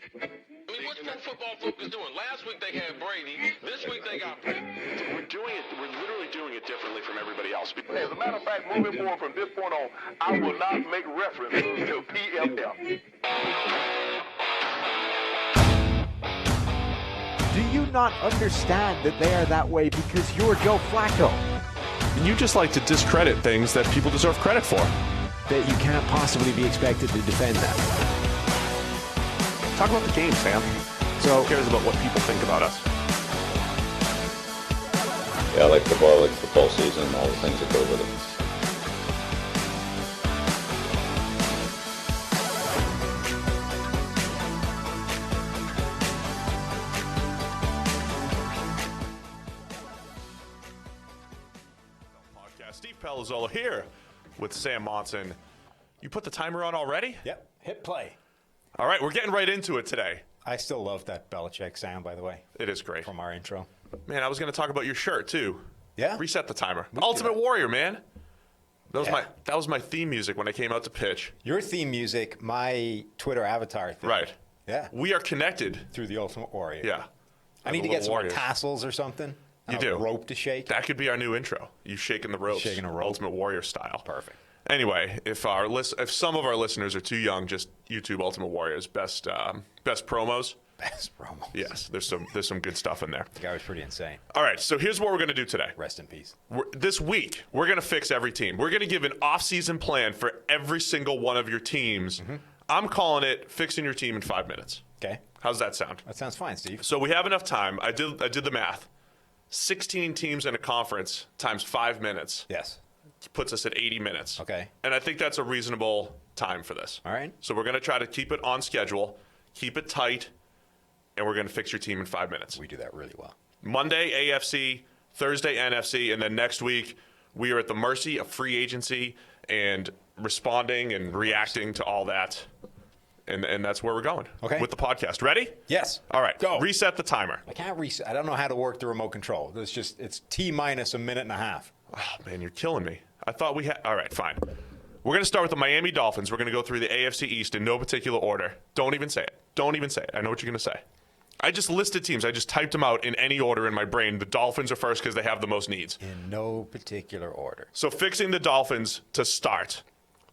I mean, what's pro football focus doing? Last week they had Brady. This week they got Pitt. We're literally doing it differently from everybody else. As a matter of fact, moving forward from this point on, I will not make reference to PFF. Do you not understand that they are that way because you're Joe Flacco? You just like to discredit things that people deserve credit for. That you can't possibly be expected to defend that. Talk about the game, Sam. So who cares about what people think about us? Yeah, I like football, I like football season and all the things that go with it. Steve Palazzolo here with Sam Monson. You put the timer on already? Yep, hit play. All right, we're getting right into it today. I still love that Belichick sound, by the way. It is great. From our intro. Man, I was going to talk about your shirt, too. Yeah? Reset the timer. Ultimate Warrior, man. That was my theme music when I came out to pitch. Your theme music, my Twitter avatar thing. Right. Yeah. We are connected. Through the Ultimate Warrior. Yeah. I need to get some more tassels or something. You do. A rope to shake. That could be our new intro. You shaking the ropes. Shaking a rope. Ultimate Warrior style. Perfect. Anyway, if some of our listeners are too young, just YouTube Ultimate Warrior's best promos. Best promos. Yes, there's some good stuff in there. The guy was pretty insane. All right, so here's what we're going to do today. Rest in peace. This week, we're going to fix every team. We're going to give an off-season plan for every single one of your teams. Mm-hmm. I'm calling it fixing your team in 5 minutes. Okay. How's that sound? That sounds fine, Steve. So we have enough time. I did the math. 16 teams in a conference times 5 minutes. Yes. Puts us at 80 minutes. Okay. And I think that's a reasonable time for this. All right. So we're going to try to keep it on schedule, keep it tight, and we're going to fix your team in 5 minutes. We do that really well. Monday, AFC, Thursday, NFC, and then next week, we are at the mercy of free agency and responding and reacting to all that. And that's where we're going with the podcast. Ready? Yes. All right. Go. Reset the timer. I can't reset. I don't know how to work the remote control. It's T minus a minute and a half. Oh, man, you're killing me. I thought we had. All right, fine. We're going to start with the Miami Dolphins. We're going to go through the AFC East in no particular order. Don't even say it. Don't even say it. I know what you're going to say. I just listed teams. I just typed them out in any order in my brain. The Dolphins are first because they have the most needs. In no particular order. So fixing the Dolphins to start.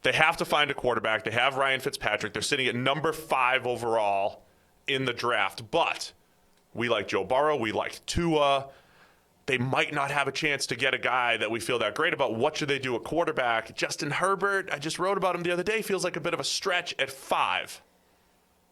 They have to find a quarterback. They have Ryan Fitzpatrick. They're sitting at number 5 overall in the draft. But we like Joe Burrow. We like Tua. They might not have a chance to get a guy that we feel that great about. What should they do at quarterback? Justin Herbert, I just wrote about him the other day, feels like a bit of a stretch at 5.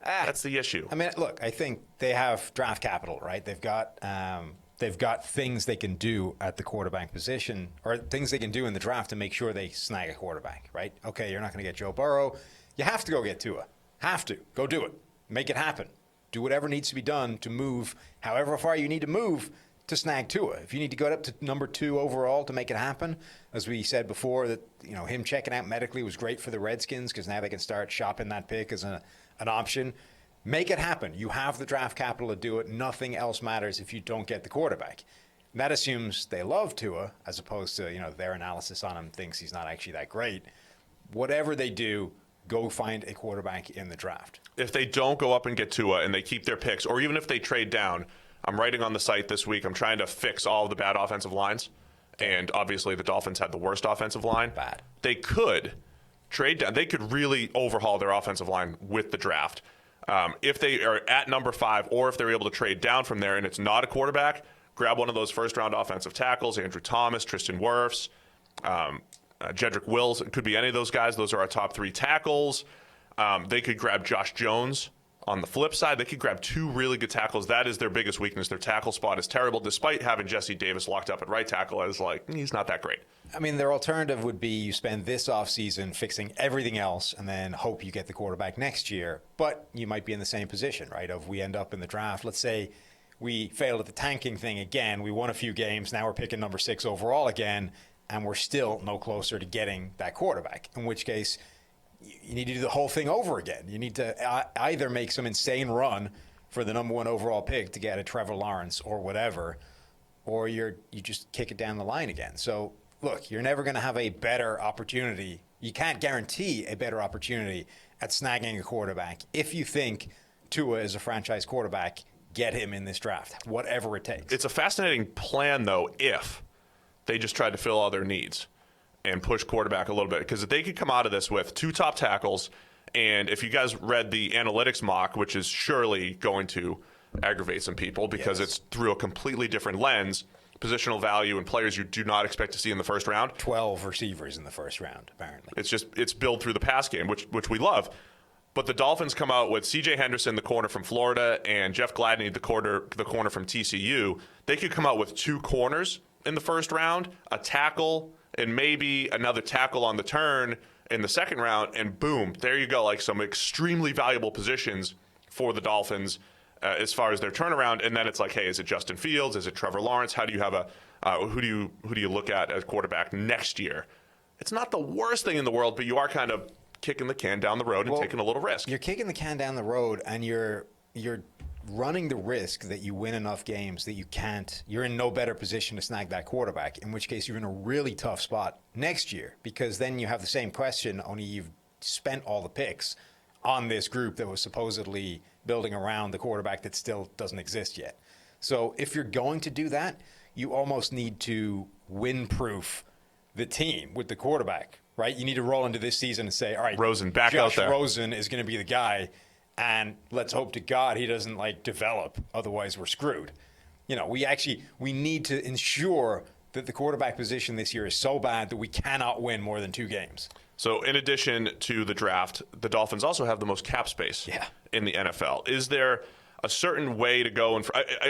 That's the issue. I mean, look, I think they have draft capital, right? They've got things they can do at the quarterback position, or things they can do in the draft to make sure they snag a quarterback, right? Okay, you're not going to get Joe Burrow. You have to go get Tua. Have to. Go do it. Make it happen. Do whatever needs to be done to move however far you need to move to snag Tua. If you need to go up to number 2 overall to make it happen, as we said before, that him checking out medically was great for the Redskins because now they can start shopping that pick as an option. Make it happen. You have the draft capital to do it. Nothing else matters if you don't get the quarterback. And that assumes they love Tua, as opposed to their analysis on him thinks he's not actually that great. Whatever they do, go find a quarterback in the draft. If they don't go up and get Tua and they keep their picks, or even if they trade down, I'm writing on the site this week, I'm trying to fix all of the bad offensive lines. And obviously the Dolphins had the worst offensive line. Bad. They could trade down. They could really overhaul their offensive line with the draft. If they are at number 5, or if they're able to trade down from there and it's not a quarterback, grab one of those first-round offensive tackles, Andrew Thomas, Tristan Wirfs, Jedrick Wills. It could be any of those guys. Those are our top 3 tackles. They could grab Josh Jones. On the flip side, they could grab 2 really good tackles. That is their biggest weakness. Their tackle spot is terrible, despite having Jesse Davis locked up at right tackle. I was like, he's not that great. I mean, their alternative would be you spend this offseason fixing everything else and then hope you get the quarterback next year. But you might be in the same position, right? If we end up in the draft, let's say we failed at the tanking thing again. We won a few games. Now we're picking number 6 overall again, and we're still no closer to getting that quarterback, in which case you need to do the whole thing over again. You need to either make some insane run for the number 1 overall pick to get a Trevor Lawrence or whatever, or you just kick it down the line again. So, look, you're never going to have a better opportunity. You can't guarantee a better opportunity at snagging a quarterback if you think Tua is a franchise quarterback. Get him in this draft, whatever it takes. It's a fascinating plan, though, if they just tried to fill all their needs and push quarterback a little bit. Because if they could come out of this with 2 top tackles, and if you guys read the analytics mock, which is surely going to aggravate some people because it's through a completely different lens, positional value and players you do not expect to see in the first round. 12 receivers in the first round, apparently. It's built through the pass game, which we love. But the Dolphins come out with C.J. Henderson, the corner from Florida, and Jeff Gladney, the corner from TCU. They could come out with 2 corners in the first round, a tackle, and maybe another tackle on the turn in the second round, and boom, there you go. Like some extremely valuable positions for the Dolphins as far as their turnaround. And then it's like, hey, is it Justin Fields? Is it Trevor Lawrence? How do you have who do you look at as quarterback next year? It's not the worst thing in the world, but you are kind of kicking the can down the road and taking a little risk. You're kicking the can down the road, and you're running the risk that you win enough games that you're in no better position to snag that quarterback, in which case you're in a really tough spot next year, because then you have the same question, only you've spent all the picks on this group that was supposedly building around the quarterback that still doesn't exist yet. So if you're going to do that, you almost need to win-proof the team with the quarterback, right? You need to roll into this season and say, all right, Rosen back Josh out there. Rosen is going to be the guy, and let's hope to God he doesn't develop. Otherwise, we're screwed. We need to ensure that the quarterback position this year is so bad that we cannot win more than 2 games. So in addition to the draft, the Dolphins also have the most cap space in the NFL. Is there a certain way to go?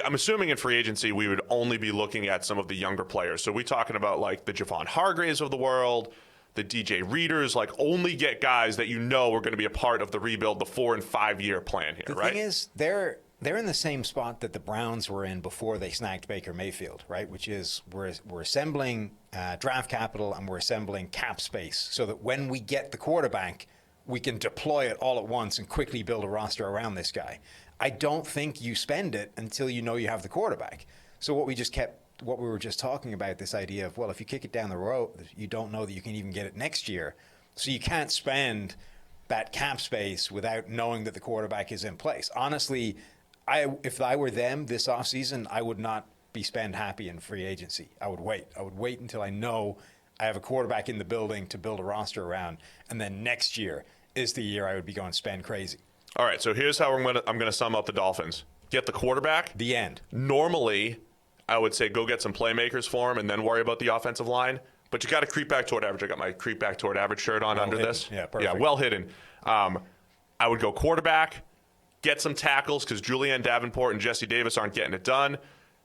I'm assuming in free agency we would only be looking at some of the younger players. So we're talking about like the Javon Hargraves of the world, the DJ Readers, like only get guys that you know are going to be a part of the rebuild, the 4 and 5 year plan here, right? The thing is, they're in the same spot that the Browns were in before they snagged Baker Mayfield, right? Which is we're assembling draft capital and we're assembling cap space so that when we get the quarterback, we can deploy it all at once and quickly build a roster around this guy. I don't think you spend it until you know you have the quarterback. So what we were just talking about, this idea of, well, if you kick it down the road, you don't know that you can even get it next year. So you can't spend that cap space without knowing that the quarterback is in place. Honestly, if I were them this offseason, I would not be spend happy in free agency. I would wait. I would wait until I know I have a quarterback in the building to build a roster around, and then next year is the year I would be going spend crazy. All right, so here's how I'm going to sum up the Dolphins. Get the quarterback. The end. Normally, I would say go get some playmakers for him and then worry about the offensive line. But you got to creep back toward average. I got my creep back toward average shirt on under this. Yeah, perfect. Yeah, well hidden. I would go quarterback, get some tackles because Julian Davenport and Jesse Davis aren't getting it done.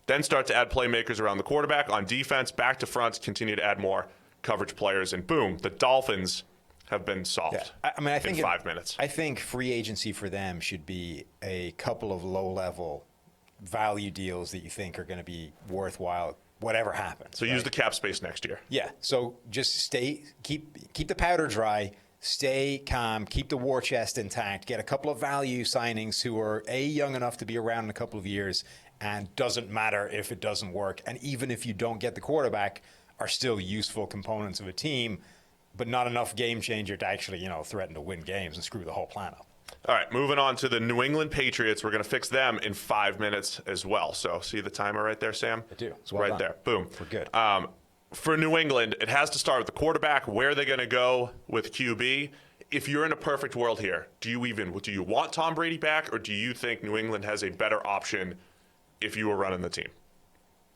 Then start to add playmakers around the quarterback. On defense, back to front, continue to add more coverage players. And boom, the Dolphins have been solved I think in 5 minutes. I think free agency for them should be a couple of low-level value deals that you think are going to be worthwhile, whatever happens. So use the cap space next year. Yeah. So just keep the powder dry, stay calm, keep the war chest intact, get a couple of value signings who are young enough to be around in a couple of years, and doesn't matter if it doesn't work. And even if you don't get the quarterback, are still useful components of a team, but not enough game changer to actually, threaten to win games and screw the whole plan up. All right, moving on to the New England Patriots. We're going to fix them in 5 minutes as well. So see the timer right there, Sam? I do. It's well right done. There. Boom. We're good. For New England, it has to start with the quarterback. Where are they going to go with QB? If you're in a perfect world here, do you want Tom Brady back, or do you think New England has a better option if you were running the team?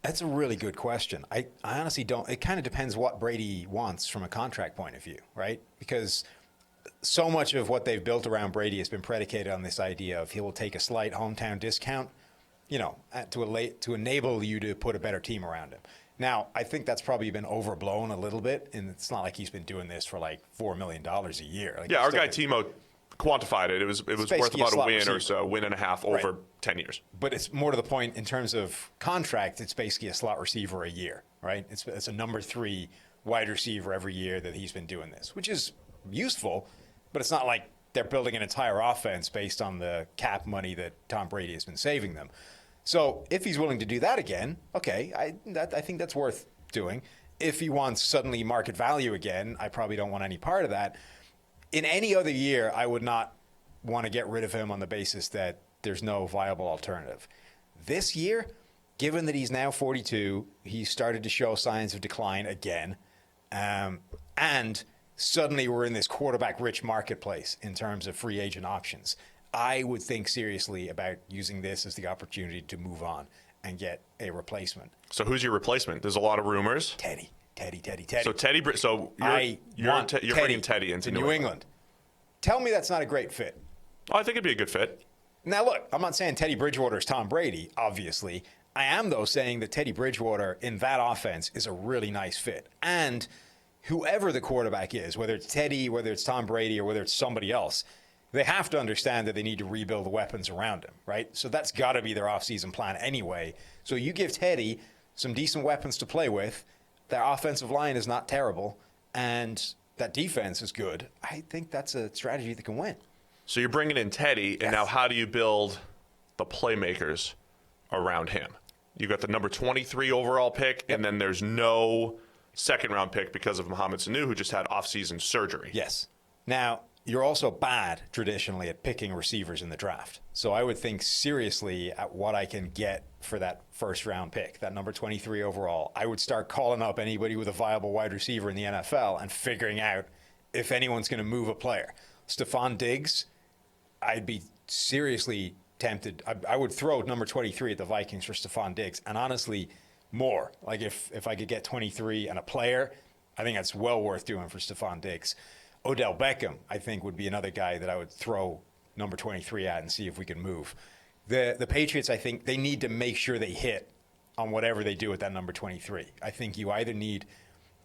That's a really good question. I honestly don't. It kind of depends what Brady wants from a contract point of view, right? Because so much of what they've built around Brady has been predicated on this idea of he will take a slight hometown discount, to enable you to put a better team around him. Now, I think that's probably been overblown a little bit, and it's not like he's been doing this for like $4 million a year. Our guy Timo quantified it. It was worth about a win or so, win and a half over 10 years. But it's more to the point in terms of contract, it's basically a slot receiver a year, right? It's a number 3 wide receiver every year that he's been doing this, which is useful, but it's not like they're building an entire offense based on the cap money that Tom Brady has been saving them. So if he's willing to do that again, okay, I think that's worth doing. If he wants suddenly market value again, I probably don't want any part of that. In any other year, I would not want to get rid of him on the basis that there's no viable alternative. This year, given that he's now 42, he's started to show signs of decline again. And suddenly we're in this quarterback-rich marketplace in terms of free agent options. I would think seriously about using this as the opportunity to move on and get a replacement. So who's your replacement? There's a lot of rumors. Teddy. So you're bringing Teddy into New England. Tell me that's not a great fit. Oh, I think it'd be a good fit. Now, look, I'm not saying Teddy Bridgewater is Tom Brady, obviously. I am, though, saying that Teddy Bridgewater in that offense is a really nice fit. And whoever the quarterback is, whether it's Teddy, whether it's Tom Brady, or whether it's somebody else, they have to understand that they need to rebuild the weapons around him, right? So that's got to be their offseason plan anyway. So you give Teddy some decent weapons to play with. Their offensive line is not terrible, and that defense is good. I think that's a strategy that can win. So you're bringing in Teddy, and now how do you build the playmakers around him? You got the number 23 overall pick, and then there's no second-round pick because of Mohamed Sanu, who just had off-season surgery. Yes. Now, you're also bad traditionally at picking receivers in the draft. So I would think seriously at what I can get for that first-round pick, that number 23 overall. I would start calling up anybody with a viable wide receiver in the NFL and figuring out if anyone's going to move a player. Stephon Diggs, I'd be seriously tempted. I would throw number 23 at the Vikings for Stephon Diggs. And honestly, more. Like if I could get 23 and a player, I think that's well worth doing for Stephon Diggs. Odell Beckham, I think, would be another guy that I would throw number 23 at and see if we can move. The Patriots, I think, they need to make sure they hit on whatever they do with that number 23. I think you either need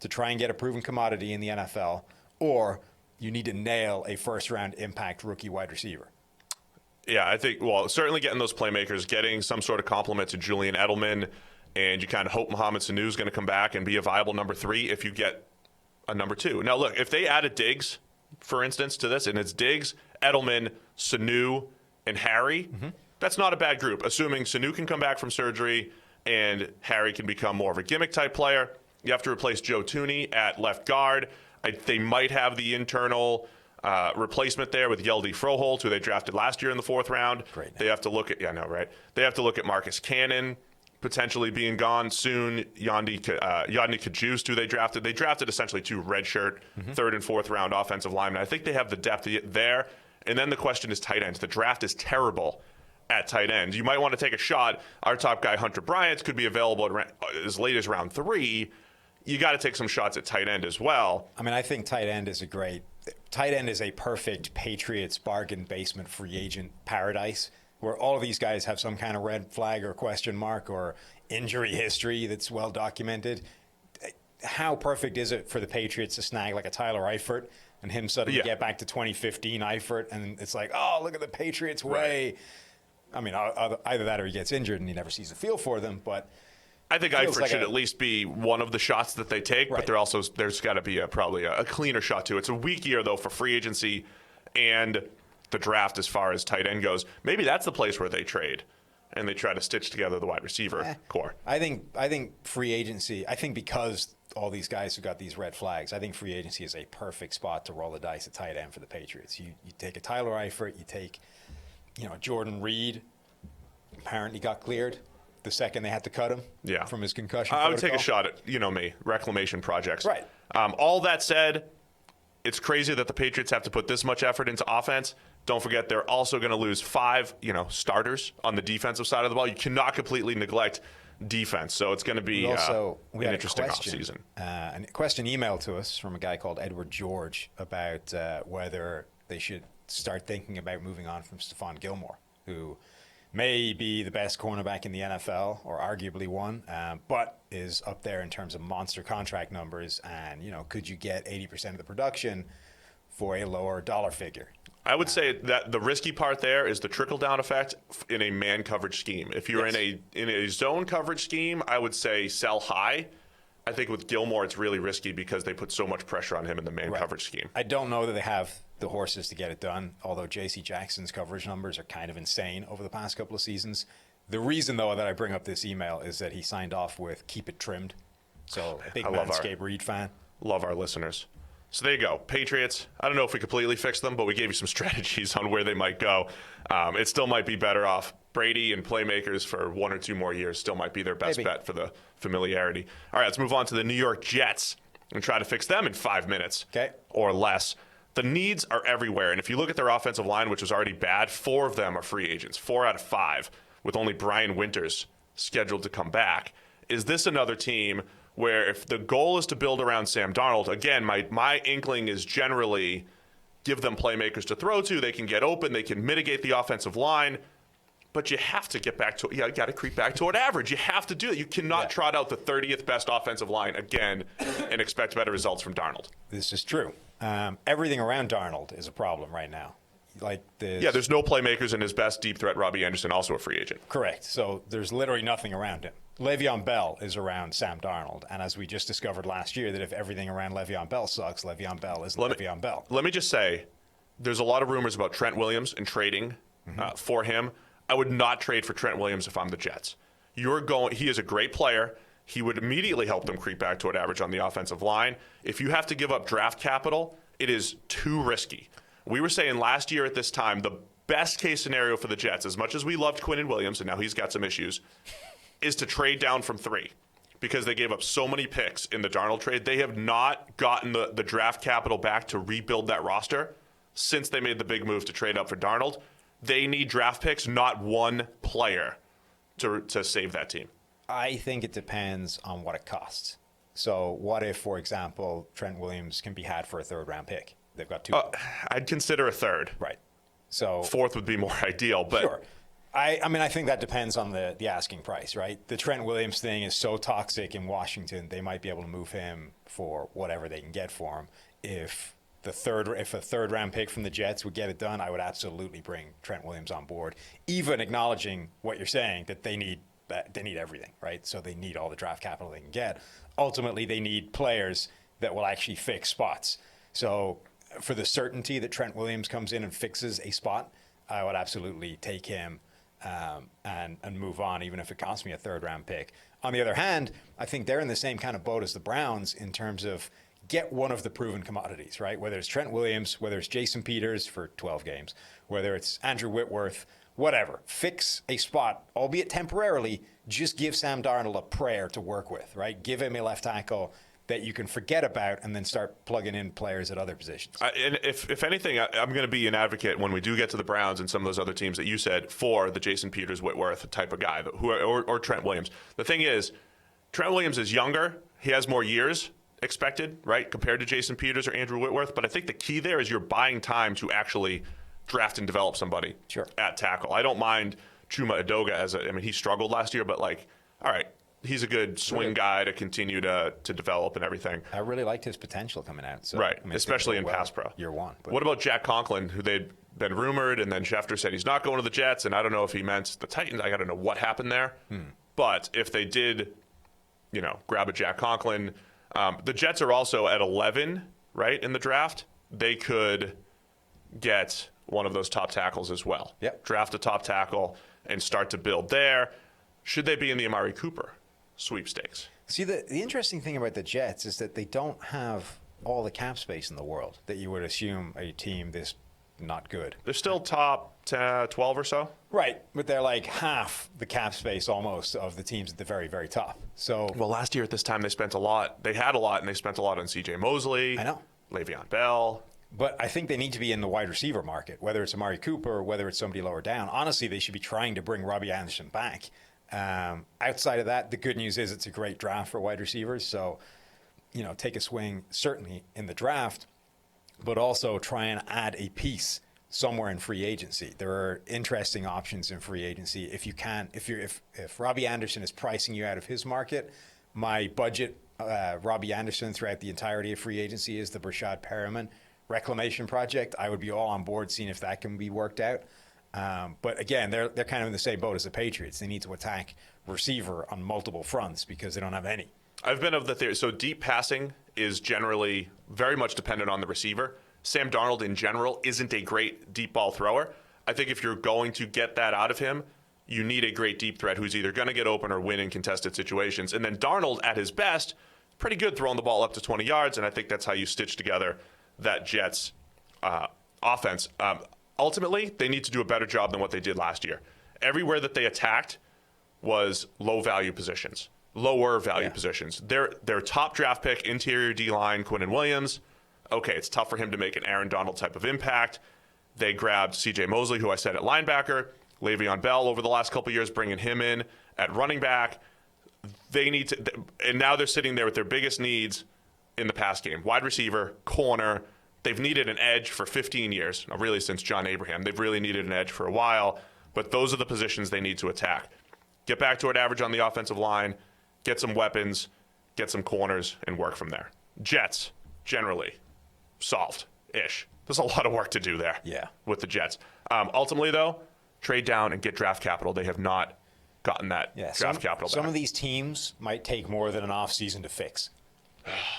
to try and get a proven commodity in the NFL, or you need to nail a first-round impact rookie wide receiver. Yeah, I think, well, certainly getting those playmakers, getting some sort of compliment to Julian Edelman, and you kind of hope Mohamed Sanu is going to come back and be a viable number 3 if you get a number 2. Now, look, if they added Diggs, for instance, to this, and it's Diggs, Edelman, Sanu, and Harry, that's not a bad group, assuming Sanu can come back from surgery and Harry can become more of a gimmick-type player. You have to replace Joe Thuney at left guard. They might have the internal replacement there with Yeldy Froholt, who they drafted last year in the 4th round. Great. They have to look at, They have to look at Marcus Cannon potentially being gone soon. Yodny Kajust, who they drafted. They drafted essentially 2 redshirt, 3rd and 4th round offensive linemen. I think they have the depth there. And then the question is tight ends. The draft is terrible at tight end. You might want to take a shot. Our top guy, Hunter Bryant, could be available as late as round 3. You got to take some shots at tight end as well. I mean, I think tight end is a perfect Patriots bargain basement free agent paradise, where all of these guys have some kind of red flag or question mark or injury history that's well documented. How perfect is it for the Patriots to snag like a Tyler Eifert and him suddenly get back to 2015 Eifert, and it's like, oh, look at the Patriots way. Right. I mean, either that or he gets injured and he never sees a feel for them, but I think Eifert should at least be one of the shots that they take, but there's got to be probably a cleaner shot too. It's a weak year, though, for free agency and the draft as far as tight end goes. Maybe that's the place where they trade and they try to stitch together the wide receiver core. I think free agency, because all these guys who got these red flags, I think free agency is a perfect spot to roll the dice at tight end for the Patriots. You take a Tyler Eifert, you take Jordan Reed, apparently got cleared the second they had to cut him from his concussion I would protocol. take a shot at, reclamation projects. Right. All that said, it's crazy that the Patriots have to put this much effort into offense. Don't forget, they're also going to lose 5, starters on the defensive side of the ball. You cannot completely neglect defense. So it's going to be an interesting offseason. A question emailed to us from a guy called Edward George about whether they should start thinking about moving on from Stephon Gilmore, who may be the best cornerback in the NFL, or arguably one, but is up there in terms of monster contract numbers. And, could you get 80% of the production for a lower dollar figure? I would say that the risky part there is the trickle-down effect in a man coverage scheme. If you're in a zone coverage scheme, I would say sell high. I think with Gilmore, it's really risky because they put so much pressure on him in the man coverage scheme. I don't know that they have the horses to get it done, although J.C. Jackson's coverage numbers are kind of insane over the past couple of seasons. The reason, though, that I bring up this email is that he signed off with Keep It Trimmed. So a big Manscaped Reed fan. Love our listeners. So there you go. Patriots, I don't know if we completely fixed them, but we gave you some strategies on where they might go. It still might be better off. Brady and playmakers for 1 or 2 more years still might be their best bet for the familiarity. All right, let's move on to the New York Jets and try to fix them in 5 minutes or less. The needs are everywhere. And if you look at their offensive line, which was already bad, 4 of them are free agents, 4 out of 5, with only Brian Winters scheduled to come back. Is this another team where if the goal is to build around Sam Darnold, again, my inkling is generally give them playmakers to throw to. They can get open. They can mitigate the offensive line. But you have to get back to, you got to creep back toward average. You have to do it. You cannot trot out the 30th best offensive line again and expect better results from Darnold. This is true. Everything around Darnold is a problem right now. There's no playmakers, and his best deep threat, Robbie Anderson, also a free agent. Correct. So there's literally nothing around him. Le'Veon Bell is around Sam Darnold, and as we just discovered last year, that if everything around Le'Veon Bell sucks, Le'Veon Bell is Le'Veon Bell. Let me just say, there's a lot of rumors about Trent Williams and trading for him. I would not trade for Trent Williams if I'm the Jets. He is a great player. He would immediately help them creep back toward average on the offensive line. If you have to give up draft capital, it is too risky. We were saying last year at this time, the best case scenario for the Jets, as much as we loved Quinnen Williams, and now he's got some issues, is to trade down from 3 because they gave up so many picks in the Darnold trade. They have not gotten the draft capital back to rebuild that roster since they made the big move to trade up for Darnold. They need draft picks, not one player to save that team. I think it depends on what it costs. So what if, for example, Trent Williams can be had for a 3rd-round pick? They've got 2. I'd consider a 3rd. Right. So 4th would be more ideal. But sure. I mean, I think that depends on the asking price, right? The Trent Williams thing is so toxic in Washington, they might be able to move him for whatever they can get for him. If a 3rd-round pick from the Jets would get it done, I would absolutely bring Trent Williams on board, even acknowledging what you're saying, that they need everything, right? So they need all the draft capital they can get. Ultimately, they need players that will actually fix spots. So for the certainty that Trent Williams comes in and fixes a spot, I would absolutely take him and move on, even if it costs me a 3rd-round pick. On the other hand, I think they're in the same kind of boat as the Browns in terms of get one of the proven commodities, right? Whether it's Trent Williams, whether it's Jason Peters for 12 games, whether it's Andrew Whitworth, whatever. Fix a spot, albeit temporarily. Just give Sam Darnold a prayer to work with, right? Give him a left tackle that you can forget about and then start plugging in players at other positions. And if anything, I'm going to be an advocate when we do get to the Browns and some of those other teams that you said for the Jason Peters, Whitworth type of guy, or Trent Williams. The thing is, Trent Williams is younger. He has more years expected, right, compared to Jason Peters or Andrew Whitworth. But I think the key there is you're buying time to actually draft and develop somebody at tackle. I don't mind Chuma Edoga he struggled last year, but all right, he's a good swing guy to continue to develop and everything. I really liked his potential coming out. So, right, especially in pass pro. Year 1. But what about Jack Conklin, who they'd been rumored, and then Schefter said he's not going to the Jets, and I don't know if he meant the Titans. I got to know what happened there. But if they did, grab a Jack Conklin, the Jets are also at 11, right, in the draft. They could get one of those top tackles as well. Yep. Draft a top tackle and start to build there. Should they be in the Amari Cooper sweepstakes? See, the interesting thing about the Jets is that they don't have all the cap space in the world that you would assume a team this not good. They're still top 12 or so. Right, but they're like half the cap space almost of the teams at the very, very top. So, well, last year at this time they spent a lot. They had a lot, and they spent a lot on C.J. Mosley. I know. Le'Veon Bell. But I think they need to be in the wide receiver market, whether it's Amari Cooper or whether it's somebody lower down. Honestly, they should be trying to bring Robbie Anderson back. Outside of that, the good news is it's a great draft for wide receivers. So, take a swing certainly in the draft, but also try and add a piece somewhere in free agency. There are interesting options in free agency. If Robbie Anderson is pricing you out of his market, my budget, Robbie Anderson throughout the entirety of free agency is the Brashad Perriman reclamation project. I would be all on board seeing if that can be worked out. But again, they're kind of in the same boat as the Patriots. They need to attack receiver on multiple fronts because they don't have any. I've been of the theory. So deep passing is generally very much dependent on the receiver. Sam Darnold in general isn't a great deep ball thrower. I think if you're going to get that out of him, you need a great deep threat who's either going to get open or win in contested situations. And then Darnold at his best pretty good throwing the ball up to 20 yards, and I think that's how you stitch together that Jets offense. Ultimately, they need to do a better job than what they did last year. Everywhere that they attacked was lower value positions. Their top draft pick, interior D-line, Quinnen Williams. Okay, it's tough for him to make an Aaron Donald type of impact. They grabbed C.J. Mosley, who I said at linebacker, Le'Veon Bell over the last couple of years, bringing him in at running back. They need to, and now they're sitting there with their biggest needs in the pass game: wide receiver, corner. They've needed an edge for 15 years, really since John Abraham. They've really needed an edge for a while, but those are the positions they need to attack. Get back to an average on the offensive line, get some weapons, get some corners, and work from there. Jets, generally, solved-ish. There's a lot of work to do there with the Jets. Ultimately, though, trade down and get draft capital. They have not gotten that draft capital back. Some of these teams might take more than an offseason to fix.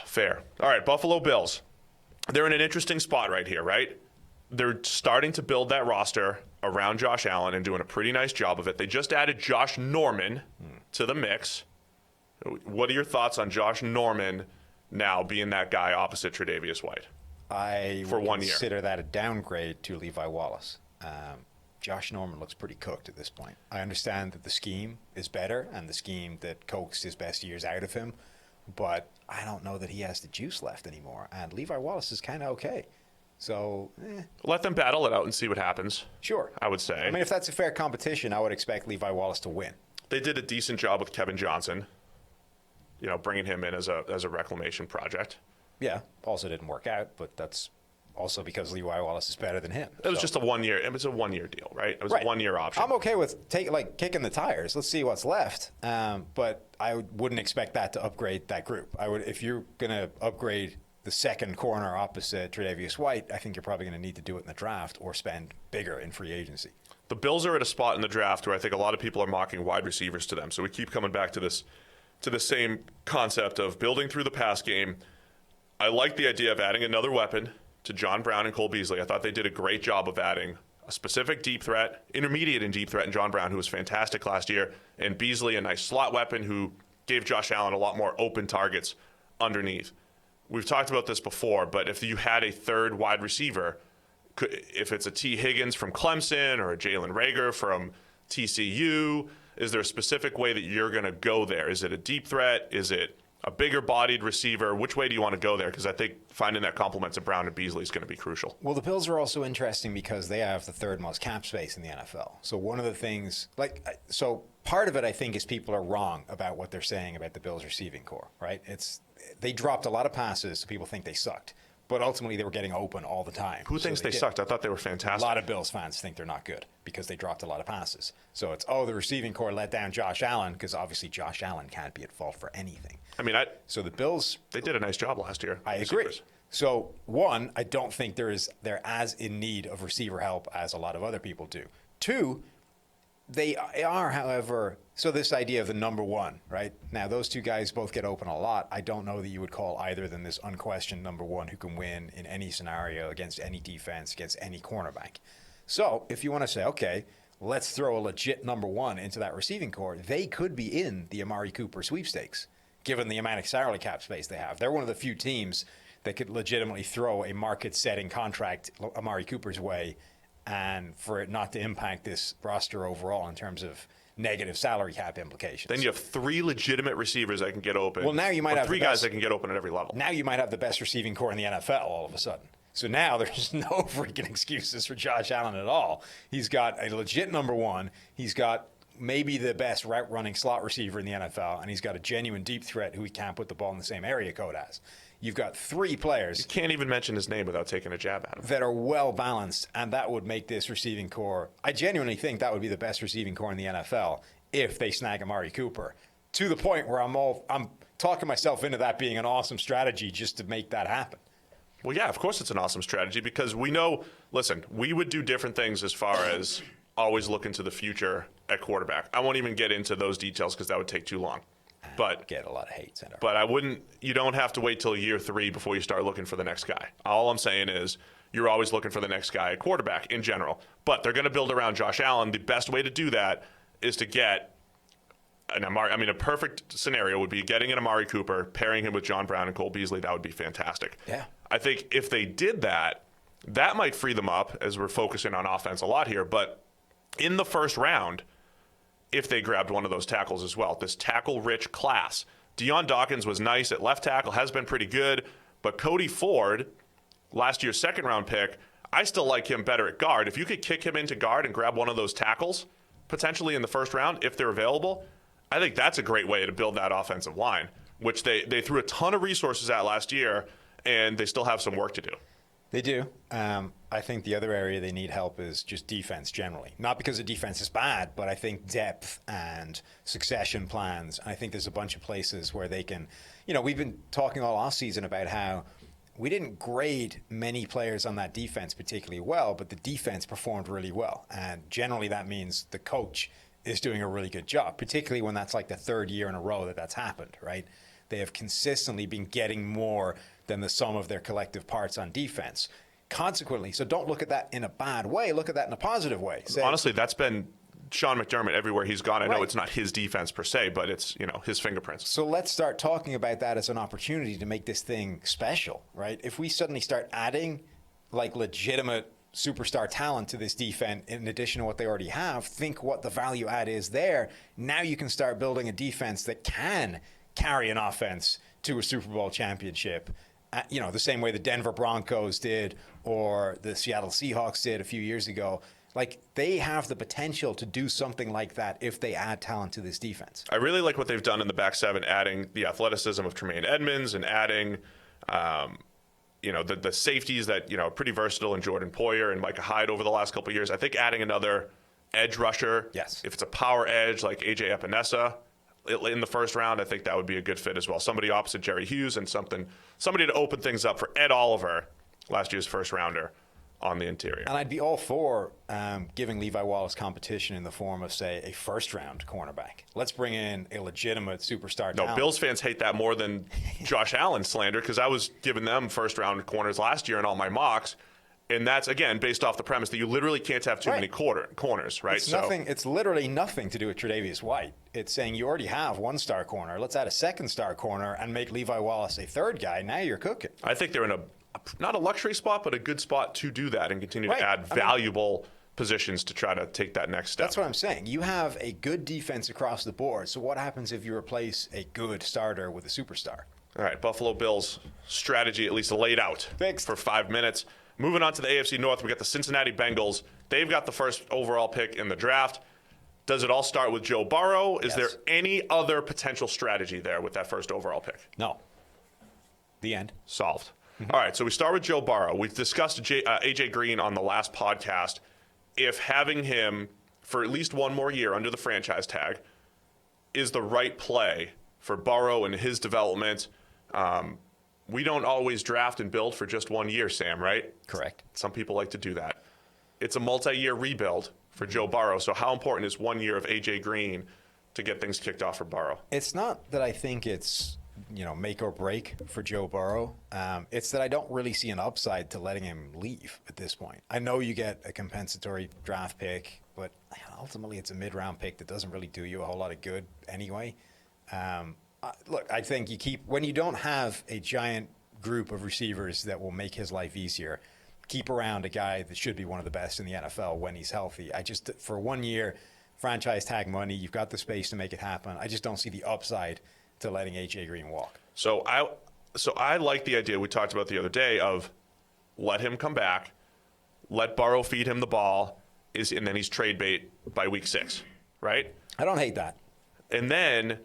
Fair. All right, Buffalo Bills. They're in an interesting spot right here, right? They're starting to build that roster around Josh Allen and doing a pretty nice job of it. They just added Josh Norman to the mix. What are your thoughts on Josh Norman now being that guy opposite Tre'Davious White? I would consider that a downgrade to Levi Wallace. Josh Norman looks pretty cooked at this point. I understand that the scheme is better and the scheme that coaxed his best years out of him, but I don't know that he has the juice left anymore. And Levi Wallace is kind of okay. So, let them battle it out and see what happens. Sure. I would say. I mean, if that's a fair competition, I would expect Levi Wallace to win. They did a decent job with Kevin Johnson, bringing him in as a reclamation project. Yeah, also didn't work out, but that's also because Levi Wallace is better than him. It was just a 1 year. It was a 1 year deal, right? It was a 1 year option. I'm okay with kicking the tires. Let's see what's left. But I wouldn't expect that to upgrade that group. I would, if you're going to upgrade the second corner opposite Tre'Davious White, I think you're probably going to need to do it in the draft or spend bigger in free agency. The Bills are at a spot in the draft where I think a lot of people are mocking wide receivers to them. So we keep coming back to the same concept of building through the pass game. I like the idea of adding another weapon to John Brown and Cole Beasley. I thought they did a great job of adding a specific deep threat, intermediate and deep threat in John Brown, who was fantastic last year, and Beasley, a nice slot weapon who gave Josh Allen a lot more open targets underneath. We've talked about this before, but if you had a third wide receiver, if it's a T. Higgins from Clemson or a Jalen Reagor from TCU, is there a specific way that you're going to go there? Is it a deep threat? Is it a bigger bodied receiver? Which way do you want to go there? Because I think finding that complement to Brown and Beasley is going to be crucial. Well, the Bills are also interesting because they have the third most cap space in the NFL. So one of the things, part of it, I think, is people are wrong about what they're saying about the Bills receiving core, right? They dropped a lot of passes, so people think they sucked. But ultimately, they were getting open all the time. Who thinks they sucked? I thought they were fantastic. A lot of Bills fans think they're not good because they dropped a lot of passes. So it's, the receiving core let down Josh Allen, because obviously Josh Allen can't be at fault for anything. I mean, so the Bills, they did a nice job last year. I agree. So one, I don't think they're as in need of receiver help as a lot of other people do. Two, they are, however, so this idea of the number one, right? Now, those two guys both get open a lot. I don't know that you would call either of them this unquestioned number one who can win in any scenario against any defense, against any cornerback. So if you want to say, okay, let's throw a legit number one into that receiving core, they could be in the Amari Cooper sweepstakes, given the amount of salary cap space they have. They're one of the few teams that could legitimately throw a market-setting contract Amari Cooper's way, and for it not to impact this roster overall in terms of negative salary cap implications. Then you have three legitimate receivers that can get open. Well, now you might have three guys that can get open at every level. Now you might have the best receiving core in the NFL all of a sudden. So now there's no freaking excuses for Josh Allen at all. He's got a legit number one. He's got maybe the best route-running slot receiver in the NFL, and he's got a genuine deep threat who he can't put the ball in the same area code as. You've got three players. You can't even mention his name without taking a jab at him. That are well-balanced, and that would make this receiving core, I genuinely think that would be the best receiving core in the NFL if they snag Amari Cooper, to the point where I'm talking myself into that being an awesome strategy just to make that happen. Well, yeah, of course it's an awesome strategy because we know, listen, we would do different things as far as always looking to the future at quarterback. I won't even get into those details because that would take too long. But get a lot of hate. But I wouldn't. You don't have to wait till year 3 before you start looking for the next guy. All I'm saying is you're always looking for the next guy at quarterback in general. But they're going to build around Josh Allen. The best way to do that is to get a perfect scenario would be getting an Amari Cooper, pairing him with John Brown and Cole Beasley. That would be fantastic. Yeah. I think if they did that, that might free them up, as we're focusing on offense a lot here. But in the first round, if they grabbed one of those tackles as well, this tackle-rich class. Deion Dawkins was nice at left tackle, has been pretty good. But Cody Ford, last year's second-round pick, I still like him better at guard. If you could kick him into guard and grab one of those tackles, potentially in the first round, if they're available, I think that's a great way to build that offensive line, which they threw a ton of resources at last year, and they still have some work to do. They do. I think the other area they need help is just defense generally. Not because the defense is bad, but I think depth and succession plans. I think there's a bunch of places where they can, we've been talking all offseason about how we didn't grade many players on that defense particularly well, but the defense performed really well. And generally that means the coach is doing a really good job, particularly when that's like the third year in a row that that's happened, right? They have consistently been getting more than the sum of their collective parts on defense. Consequently, so don't look at that in a bad way. Look at that in a positive way. Honestly, that's been Sean McDermott everywhere he's gone. I know Right. it's not his defense per se, but it's his fingerprints. So let's start talking about that as an opportunity to make this thing special, right? If we suddenly start adding like legitimate superstar talent to this defense in addition to what they already have, think what the value add is there. Now you can start building a defense that can carry an offense to a Super Bowl championship. The same way the Denver Broncos did or the Seattle Seahawks did a few years ago. Like, they have the potential to do something like that if they add talent to this defense. I really like what they've done in the back seven, adding the athleticism of Tremaine Edmonds and adding, the safeties that, are pretty versatile in Jordan Poyer and Micah Hyde over the last couple of years. I think adding another edge rusher, yes, if it's a power edge like AJ Epinesa in the first round, I think that would be a good fit as well. Somebody opposite Jerry Hughes and somebody to open things up for Ed Oliver, last year's first rounder, on the interior. And I'd be all for giving Levi Wallace competition in the form of, say, a first-round cornerback. Let's bring in a legitimate superstar talent. Bills fans hate that more than Josh Allen slander, because I was giving them first-round corners last year in all my mocks. And that's, again, based off the premise that you literally can't have too many corners, right? It's literally nothing to do with Tre'Davious White. It's saying you already have one-star corner. Let's add a second-star corner and make Levi Wallace a third guy. Now you're cooking. I think they're in not a luxury spot, but a good spot to do that and continue to add valuable positions to try to take that next step. That's what I'm saying. You have a good defense across the board. So what happens if you replace a good starter with a superstar? All right, Buffalo Bills strategy at least laid out for 5 minutes. Moving on to the AFC North, we got the Cincinnati Bengals. They've got the first overall pick in the draft. Does it all start with Joe Burrow? Is there any other potential strategy there with that first overall pick? No. The end. Solved. All right, so we start with Joe Burrow. We've discussed A.J. Green on the last podcast. If having him for at least one more year under the franchise tag is the right play for Burrow and his development, we don't always draft and build for just 1 year, Sam, right? Correct. Some people like to do that. It's a multi-year rebuild for Joe Burrow. So how important is 1 year of A.J. Green to get things kicked off for Burrow? It's not that I think it's make or break for Joe Burrow. It's that I don't really see an upside to letting him leave at this point. I know you get a compensatory draft pick, but ultimately it's a mid-round pick that doesn't really do you a whole lot of good anyway. Look, I think when you don't have a giant group of receivers that will make his life easier, keep around a guy that should be one of the best in the NFL when he's healthy. For 1 year, franchise tag money, you've got the space to make it happen. I just don't see the upside to letting A.J. Green walk. So I like the idea we talked about the other day of let him come back, let Burrow feed him the ball, and then he's trade bait by week 6, right? I don't hate that. And then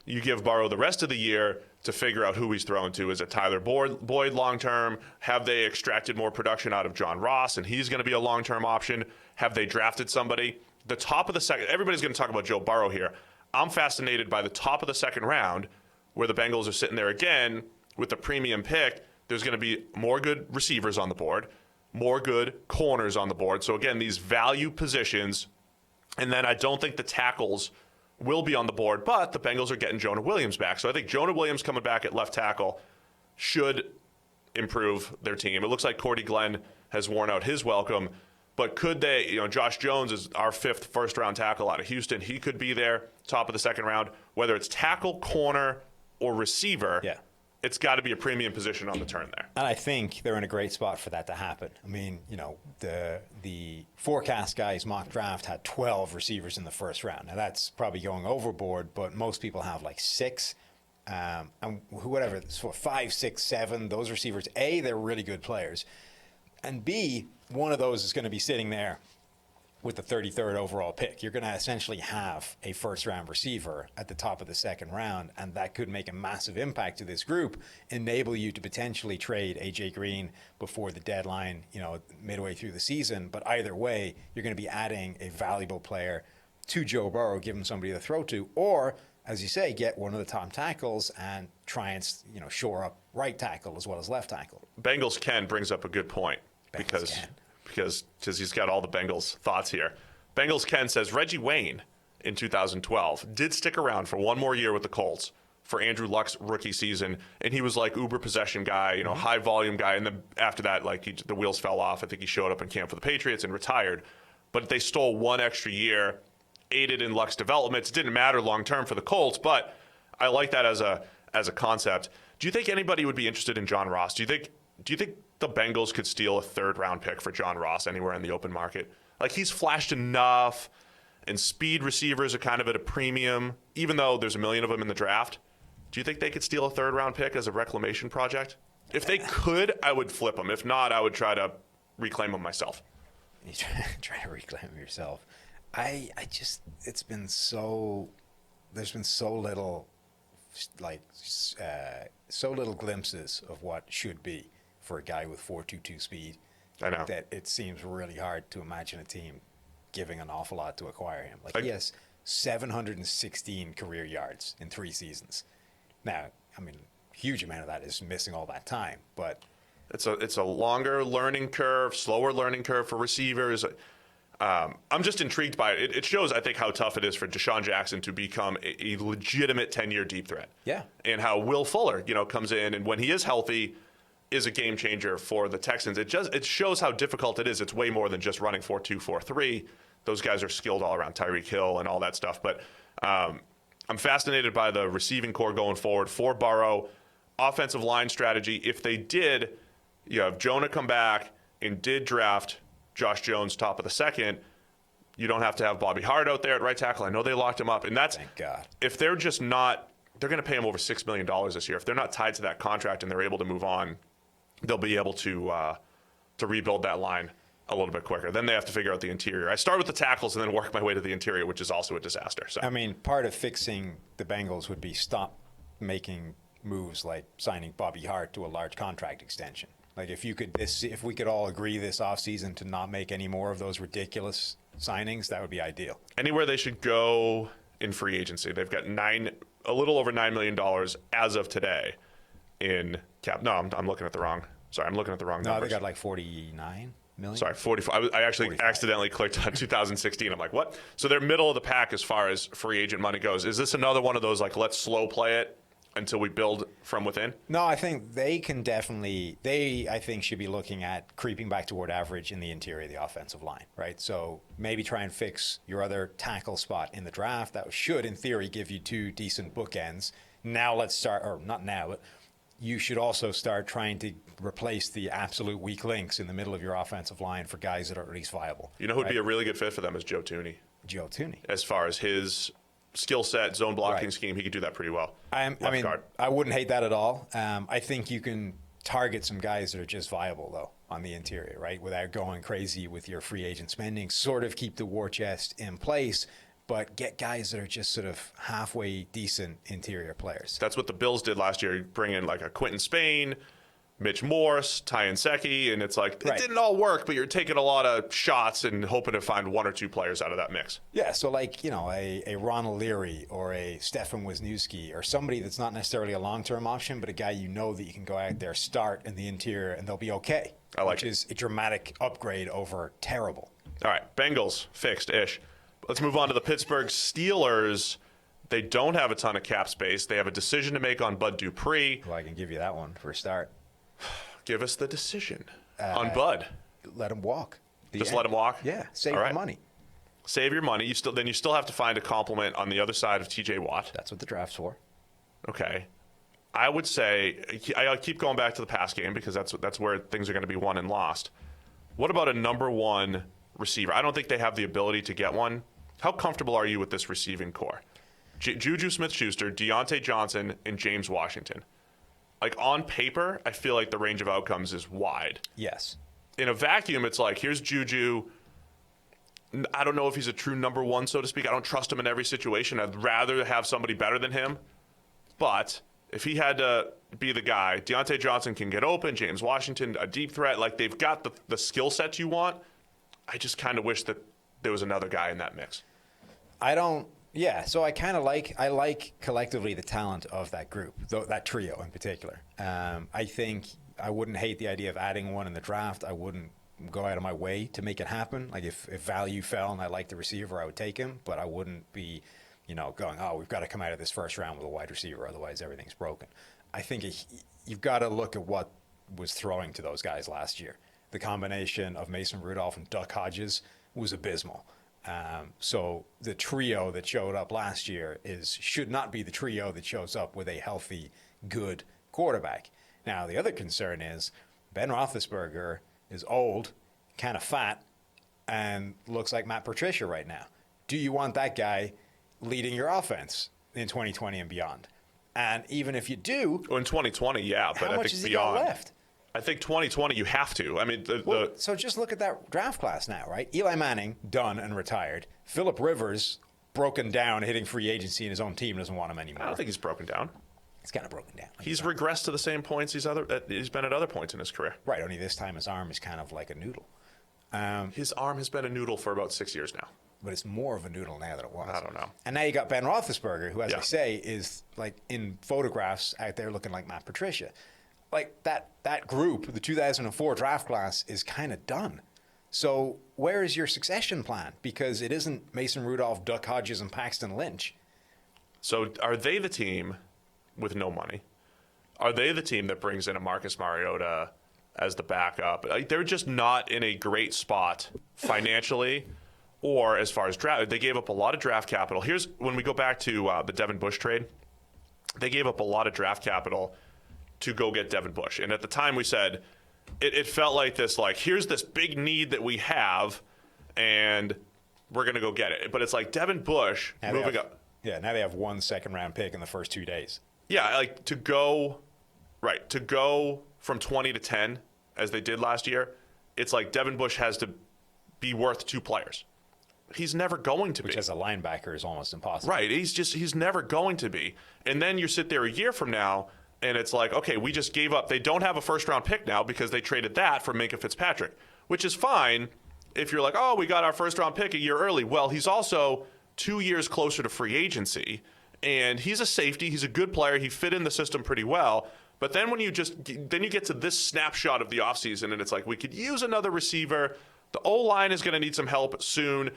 you give Burrow the rest of the year to figure out who he's thrown to. Is it Tyler Boyd long-term? Have they extracted more production out of John Ross, and he's going to be a long-term option? Have they drafted somebody? The top of the second, everybody's going to talk about Joe Burrow here. I'm fascinated by the top of the second round where the Bengals are sitting there again with the premium pick. There's going to be more good receivers on the board, more good corners on the board. So, again, these value positions. And then I don't think the tackles will be on the board, but the Bengals are getting Jonah Williams back. So I think Jonah Williams coming back at left tackle should improve their team. It looks like Cordy Glenn has worn out his welcome. But could they, Josh Jones is our 5th first-round tackle out of Houston. He could be there, top of the second round. Whether it's tackle, corner, or receiver, it's got to be a premium position on the turn there. And I think they're in a great spot for that to happen. I mean, the forecast guys mock draft had 12 receivers in the first round. Now, that's probably going overboard, but most people have like 6. And whatever, so 5, 6, 7, those receivers, A, they're really good players. And B, one of those is going to be sitting there with the 33rd overall pick. You're going to essentially have a first-round receiver at the top of the second round, and that could make a massive impact to this group, enable you to potentially trade A.J. Green before the deadline, midway through the season. But either way, you're going to be adding a valuable player to Joe Burrow, give him somebody to throw to, or, as you say, get one of the top tackles and try and shore up right tackle as well as left tackle. Bengals Ken brings up a good point because he's got all the Bengals thoughts here. Bengals Ken says Reggie Wayne in 2012 did stick around for one more year with the Colts for Andrew Luck's rookie season, and he was like uber possession guy, high volume guy, and then after that, the wheels fell off. I think he showed up in camp for the Patriots and retired, but they stole one extra year, aided in Luck's development. It didn't matter long term for the Colts, but I like that as a concept. Do you think anybody would be interested in John Ross? Do you think the Bengals could steal a 3rd-round pick for John Ross anywhere in the open market? Like, he's flashed enough, and speed receivers are kind of at a premium, even though there's a million of them in the draft. Do you think they could steal a 3rd-round pick as a reclamation project? If they could, I would flip them. If not, I would try to reclaim them myself. You try to reclaim them yourself. It's been so, there's been so little, so little glimpses of what should be for a guy with 4.22 speed. I know. That it seems really hard to imagine a team giving an awful lot to acquire him. He has 716 career yards in 3 seasons. Now, I mean, huge amount of that is missing all that time, but it's a longer learning curve, slower learning curve for receivers. I'm just intrigued by it. It shows, I think, how tough it is for Deshaun Jackson to become a legitimate 10-year deep threat. Yeah. And how Will Fuller, comes in, and when he is healthy, is a game changer for the Texans. It shows how difficult it is. It's way more than just running 4-2, 4-3. Those guys are skilled all around, Tyreek Hill and all that stuff. But I'm fascinated by the receiving core going forward for Burrow. Offensive line strategy, if they did, you have Jonah come back and did draft Josh Jones top of the second, you don't have to have Bobby Hart out there at right tackle. I know they locked him up. And that's, thank God. If they're just not, they're going to pay him over $6 million this year. If they're not tied to that contract and they're able to move on, they'll be able to rebuild that line a little bit quicker. Then they have to figure out the interior. I start with the tackles and then work my way to the interior, which is also a disaster. So I mean, part of fixing the Bengals would be stop making moves like signing Bobby Hart to a large contract extension. Like if we could all agree this offseason to not make any more of those ridiculous signings, that would be ideal. Anywhere they should go in free agency, they've got a little over $9 million as of today in cap. No, I'm looking at the wrong. Sorry, I'm looking at the wrong numbers. No, they got like 49 million. Sorry, 45. I actually 45. Accidentally clicked on 2016. I'm like, what? So they're middle of the pack as far as free agent money goes. Is this another one of those, like, let's slow play it until we build from within? No, I think they can definitely, I think, should be looking at creeping back toward average in the interior of the offensive line, right? So maybe try and fix your other tackle spot in the draft. That should, in theory, give you 2 decent bookends. Now let's start, or not now, but you should also start trying to replace the absolute weak links in the middle of your offensive line for guys that are at least viable. You know who'd be a really good fit for them is Joe Thuney. Joe Thuney. As far as his skill set, zone blocking scheme, he could do that pretty well. I mean, I wouldn't hate that at all. I think you can target some guys that are just viable, though, on the interior, right? Without going crazy with your free agent spending. Sort of keep the war chest in place, but get guys that are just sort of halfway decent interior players. That's what the Bills did last year. Bring in like a Quentin Spain, Mitch Morse, Ty Nsekhe, and it's like, it didn't all work, but you're taking a lot of shots and hoping to find 1 or 2 players out of that mix. Yeah, so like, a Ron O'Leary or a Stefan Wisniewski or somebody that's not necessarily a long-term option, but a guy that you can go out there, start in the interior, and they'll be okay. I like which is a dramatic upgrade over terrible. All right, Bengals, fixed-ish. Let's move on to the Pittsburgh Steelers. They don't have a ton of cap space. They have a decision to make on Bud Dupree. Well, I can give you that one for a start. Give us the decision on Bud. Let him walk. Just let him walk? Yeah, save All the right. money. Save your money. You still have to find a complement on the other side of TJ Watt. That's what the draft's for. Okay. I would say I keep going back to the pass game because that's where things are going to be won and lost. What about a number one receiver? I don't think they have the ability to get one. How comfortable are you with this receiving core? Juju Smith-Schuster, Deontay Johnson, and James Washington. Like, on paper, I feel like the range of outcomes is wide. Yes. In a vacuum, it's like, here's Juju. I don't know if he's a true number one, so to speak. I don't trust him in every situation. I'd rather have somebody better than him. But if he had to be the guy, Deontay Johnson can get open, James Washington, a deep threat. Like, they've got the skill sets you want. I just kind of wish that there was another guy in that mix. So I like collectively the talent of that group, that trio in particular. I think I wouldn't hate the idea of adding one in the draft. I wouldn't go out of my way to make it happen. Like, if value fell and I liked the receiver, I would take him, but I wouldn't be, going, we've got to come out of this first round with a wide receiver, otherwise everything's broken. I think you've got to look at what was throwing to those guys last year. The combination of Mason Rudolph and Duck Hodges was abysmal. So the trio that showed up last year should not be the trio that shows up with a healthy, good quarterback. Now, the other concern is Ben Roethlisberger is old, kind of fat, and looks like Matt Patricia right now. Do you want that guy leading your offense in 2020 and beyond? And even if you do... Well, in 2020, yeah, but how I much think has he beyond. got left? I think 2020, you have to. I mean, So just look at that draft class now, right? Eli Manning, done and retired. Phillip Rivers, broken down, hitting free agency, and his own team doesn't want him anymore. I don't think he's broken down. He's kind of broken down. He's regressed to the same points he's been at other points in his career. Right, only this time his arm is kind of like a noodle. His arm has been a noodle for about 6 years now. But it's more of a noodle now than it was. I don't know. And now you got Ben Roethlisberger, who, as I Yeah. say, is like in photographs out there looking like Matt Patricia. Like that group, the 2004 draft class, is kind of done. So where is your succession plan? Because it isn't Mason Rudolph, Duck Hodges, and Paxton Lynch. So are they the team with no money? Are they the team that brings in a Marcus Mariota as the backup? Like, they're just not in a great spot financially or as far as draft. They gave up a lot of draft capital. Here's when we go back to the Devin Bush trade. They gave up a lot of draft capital to go get Devin Bush. And at the time we said it felt like this, like, here's this big need that we have and we're going to go get it. But it's like Devin Bush moving up. Yeah, now they have 1 second-round pick in the first 2 days. Yeah, like to go from 20 to 10 as they did last year, it's like Devin Bush has to be worth 2 players. He's never going to be. Which as a linebacker is almost impossible. Right, he's never going to be. And then you sit there a year from now and it's like, okay, we just gave up. They don't have a first-round pick now because they traded that for Minkah Fitzpatrick, which is fine if you're like, oh, we got our first-round pick a year early. Well, he's also 2 years closer to free agency, and he's a safety. He's a good player. He fit in the system pretty well. But then when you get to this snapshot of the offseason, and it's like, we could use another receiver. The O-line is going to need some help soon.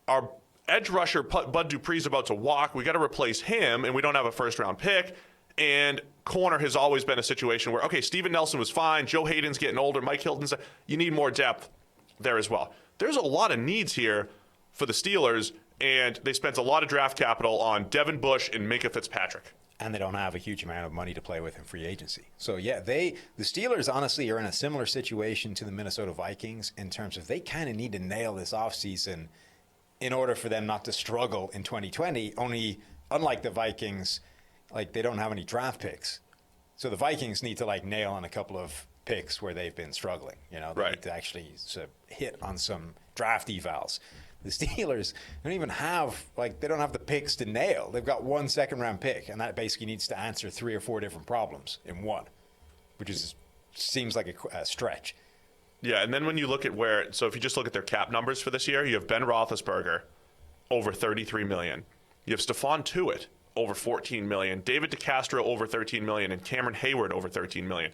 Our edge rusher, Bud Dupree's about to walk. We got to replace him, and we don't have a first-round pick. And corner has always been a situation where, okay, Steven Nelson was fine. Joe Hayden's getting older. Mike Hilton's. You need more depth there as well. There's a lot of needs here for the Steelers, and they spent a lot of draft capital on Devin Bush and Minkah Fitzpatrick. And they don't have a huge amount of money to play with in free agency. So, yeah, the Steelers, honestly, are in a similar situation to the Minnesota Vikings in terms of they kind of need to nail this offseason in order for them not to struggle in 2020. Only, unlike the Vikings, like, they don't have any draft picks. So the Vikings need to, like, nail on a couple of picks where they've been struggling. They need to actually hit on some draft evals. The Steelers don't even have, they don't have the picks to nail. They've got 1 second-round pick, and that basically needs to answer 3 or 4 different problems in one, which seems like a stretch. Yeah, and then when you look at so if you just look at their cap numbers for this year, you have Ben Roethlisberger, over $33 million. You have Stephon Tuitt, over $14 million. David DeCastro, over $13 million. And Cameron Hayward, over $13 million.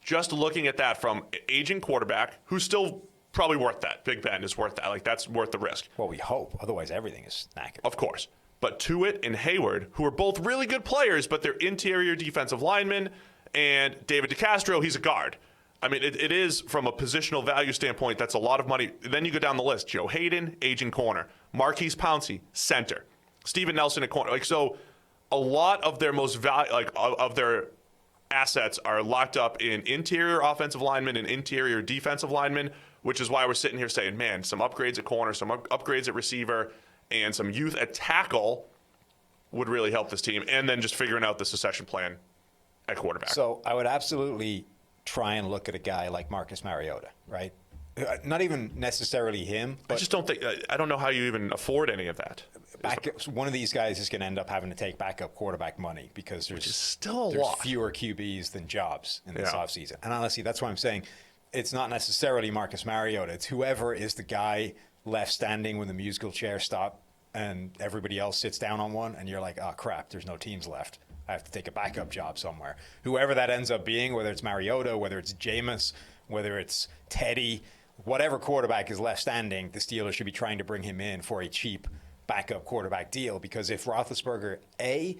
Just looking at that from aging quarterback, who's still probably worth that. Big Ben is worth that. That's worth the risk. Well, we hope. Otherwise, everything is knackered. Of course. But Tuitt and Hayward, who are both really good players, but they're interior defensive linemen. And David DeCastro, he's a guard. I mean, it is from a positional value standpoint. That's a lot of money. Then you go down the list: Joe Hayden, aging corner; Marquise Pouncey, center; Steven Nelson at corner. Like, so, a lot of their most of their assets are locked up in interior offensive linemen and interior defensive linemen, which is why we're sitting here saying, man, some upgrades at corner, some upgrades at receiver, and some youth at tackle would really help this team. And then just figuring out the succession plan at quarterback. So I would absolutely try and look at a guy like Marcus Mariota, right? Not even necessarily him. But I just don't think, I don't know how you even afford any of that. One of these guys is going to end up having to take backup quarterback money because there's still a there's lot. fewer QBs than jobs in this offseason. And honestly, that's why I'm saying it's not necessarily Marcus Mariota. It's whoever is the guy left standing when the musical chairs stop and everybody else sits down on one, and you're like, oh, crap, there's no teams left. I have to take a backup job somewhere. Whoever that ends up being, whether it's Mariota, whether it's Jameis, whether it's Teddy, whatever quarterback is left standing, the Steelers should be trying to bring him in for a cheap backup quarterback deal, because if Roethlisberger, A,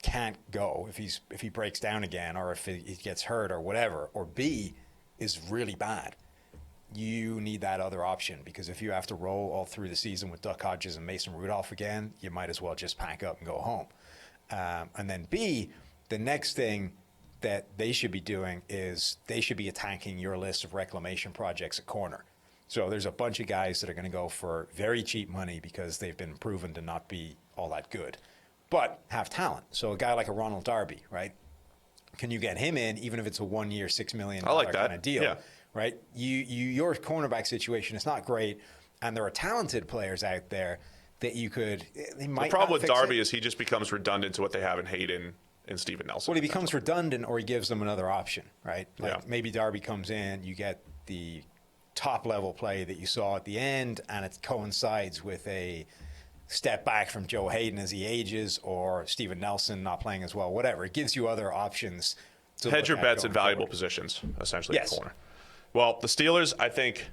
can't go, if he breaks down again, or if he gets hurt or whatever, or B, is really bad, you need that other option, because if you have to roll all through the season with Duck Hodges and Mason Rudolph again, you might as well just pack up and go home. And then B, the next thing that they should be doing is they should be attacking your list of reclamation projects at corner. So there's a bunch of guys that are going to go for very cheap money because they've been proven to not be all that good, but have talent. So a guy like a Ronald Darby, right? Can you get him in, even if it's a 1 year, $6 million kind of deal? Yeah. Right? Your cornerback situation is not great, and there are talented players out there that you could. The problem with Darby is he just becomes redundant to what they have in Hayden and Steven Nelson. Well, he becomes redundant, or he gives them another option, right? Like Yeah. maybe Darby comes in, you get the top level play that you saw at the end, and it coincides with a step back from Joe Hayden as he ages, or Steven Nelson not playing as well, whatever. It gives you other options. Hedge your bets at valuable forward. positions, essentially, Yes. at corner. Well, the Steelers, I think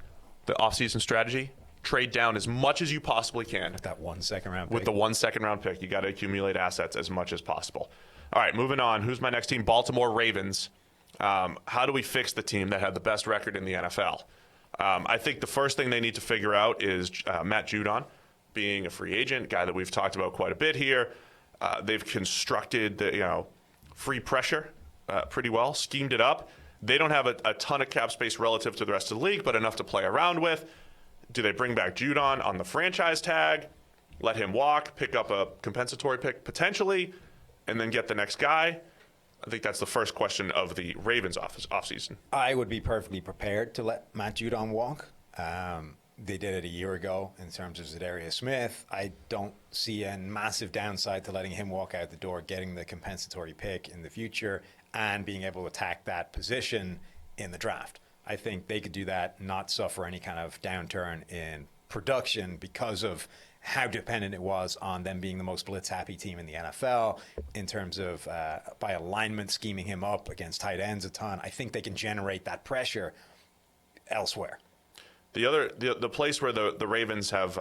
the offseason strategy, trade down as much as you possibly can. That 1 second round pick. With the 1 second round pick, you got to accumulate assets as much as possible. All right, moving on. Who's my next team? Baltimore Ravens. How do we fix the team that had the best record in the NFL? I think the first thing they need to figure out is Matt Judon being a free agent, guy that we've talked about quite a bit here. They've constructed the free pressure pretty well, schemed it up. They don't have a ton of cap space relative to the rest of the league, but enough to play around with. Do they bring back Judon on the franchise tag, let him walk, pick up a compensatory pick potentially, and then get the next guy? I think that's the first question of the Ravens offseason. I would be perfectly prepared to let Matt Judon walk. They did it a year ago in terms of Zadarius Smith. I don't see a massive downside to letting him walk out the door, getting the compensatory pick in the future, and being able to attack that position in the draft. I think they could do that, not suffer any kind of downturn in production because of how dependent it was on them being the most blitz-happy team in the NFL in terms of by alignment scheming him up against tight ends a ton. I think they can generate that pressure elsewhere. The place where the Ravens have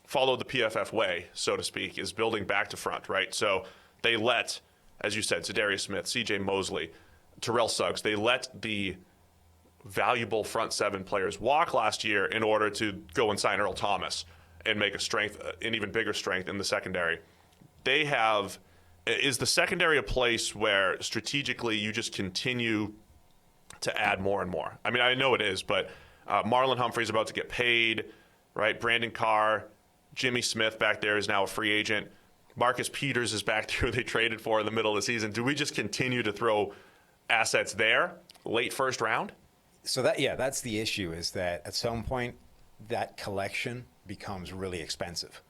followed the PFF way, so to speak, is building back to front, right? So they let, as you said, Zadarius Smith, C.J. Mosley, Terrell Suggs, they let the valuable front seven players walk last year in order to go and sign Earl Thomas and make an even bigger strength in the secondary. Is the secondary a place where strategically you just continue to add more and more? I mean, I know it is, but Marlon Humphrey's about to get paid, right? Brandon Carr, Jimmy Smith back there is now a free agent. Marcus Peters is back there, who they traded for in the middle of the season. Do we just continue to throw assets there, late first round? So that's the issue, is that at some point that collection becomes really expensive.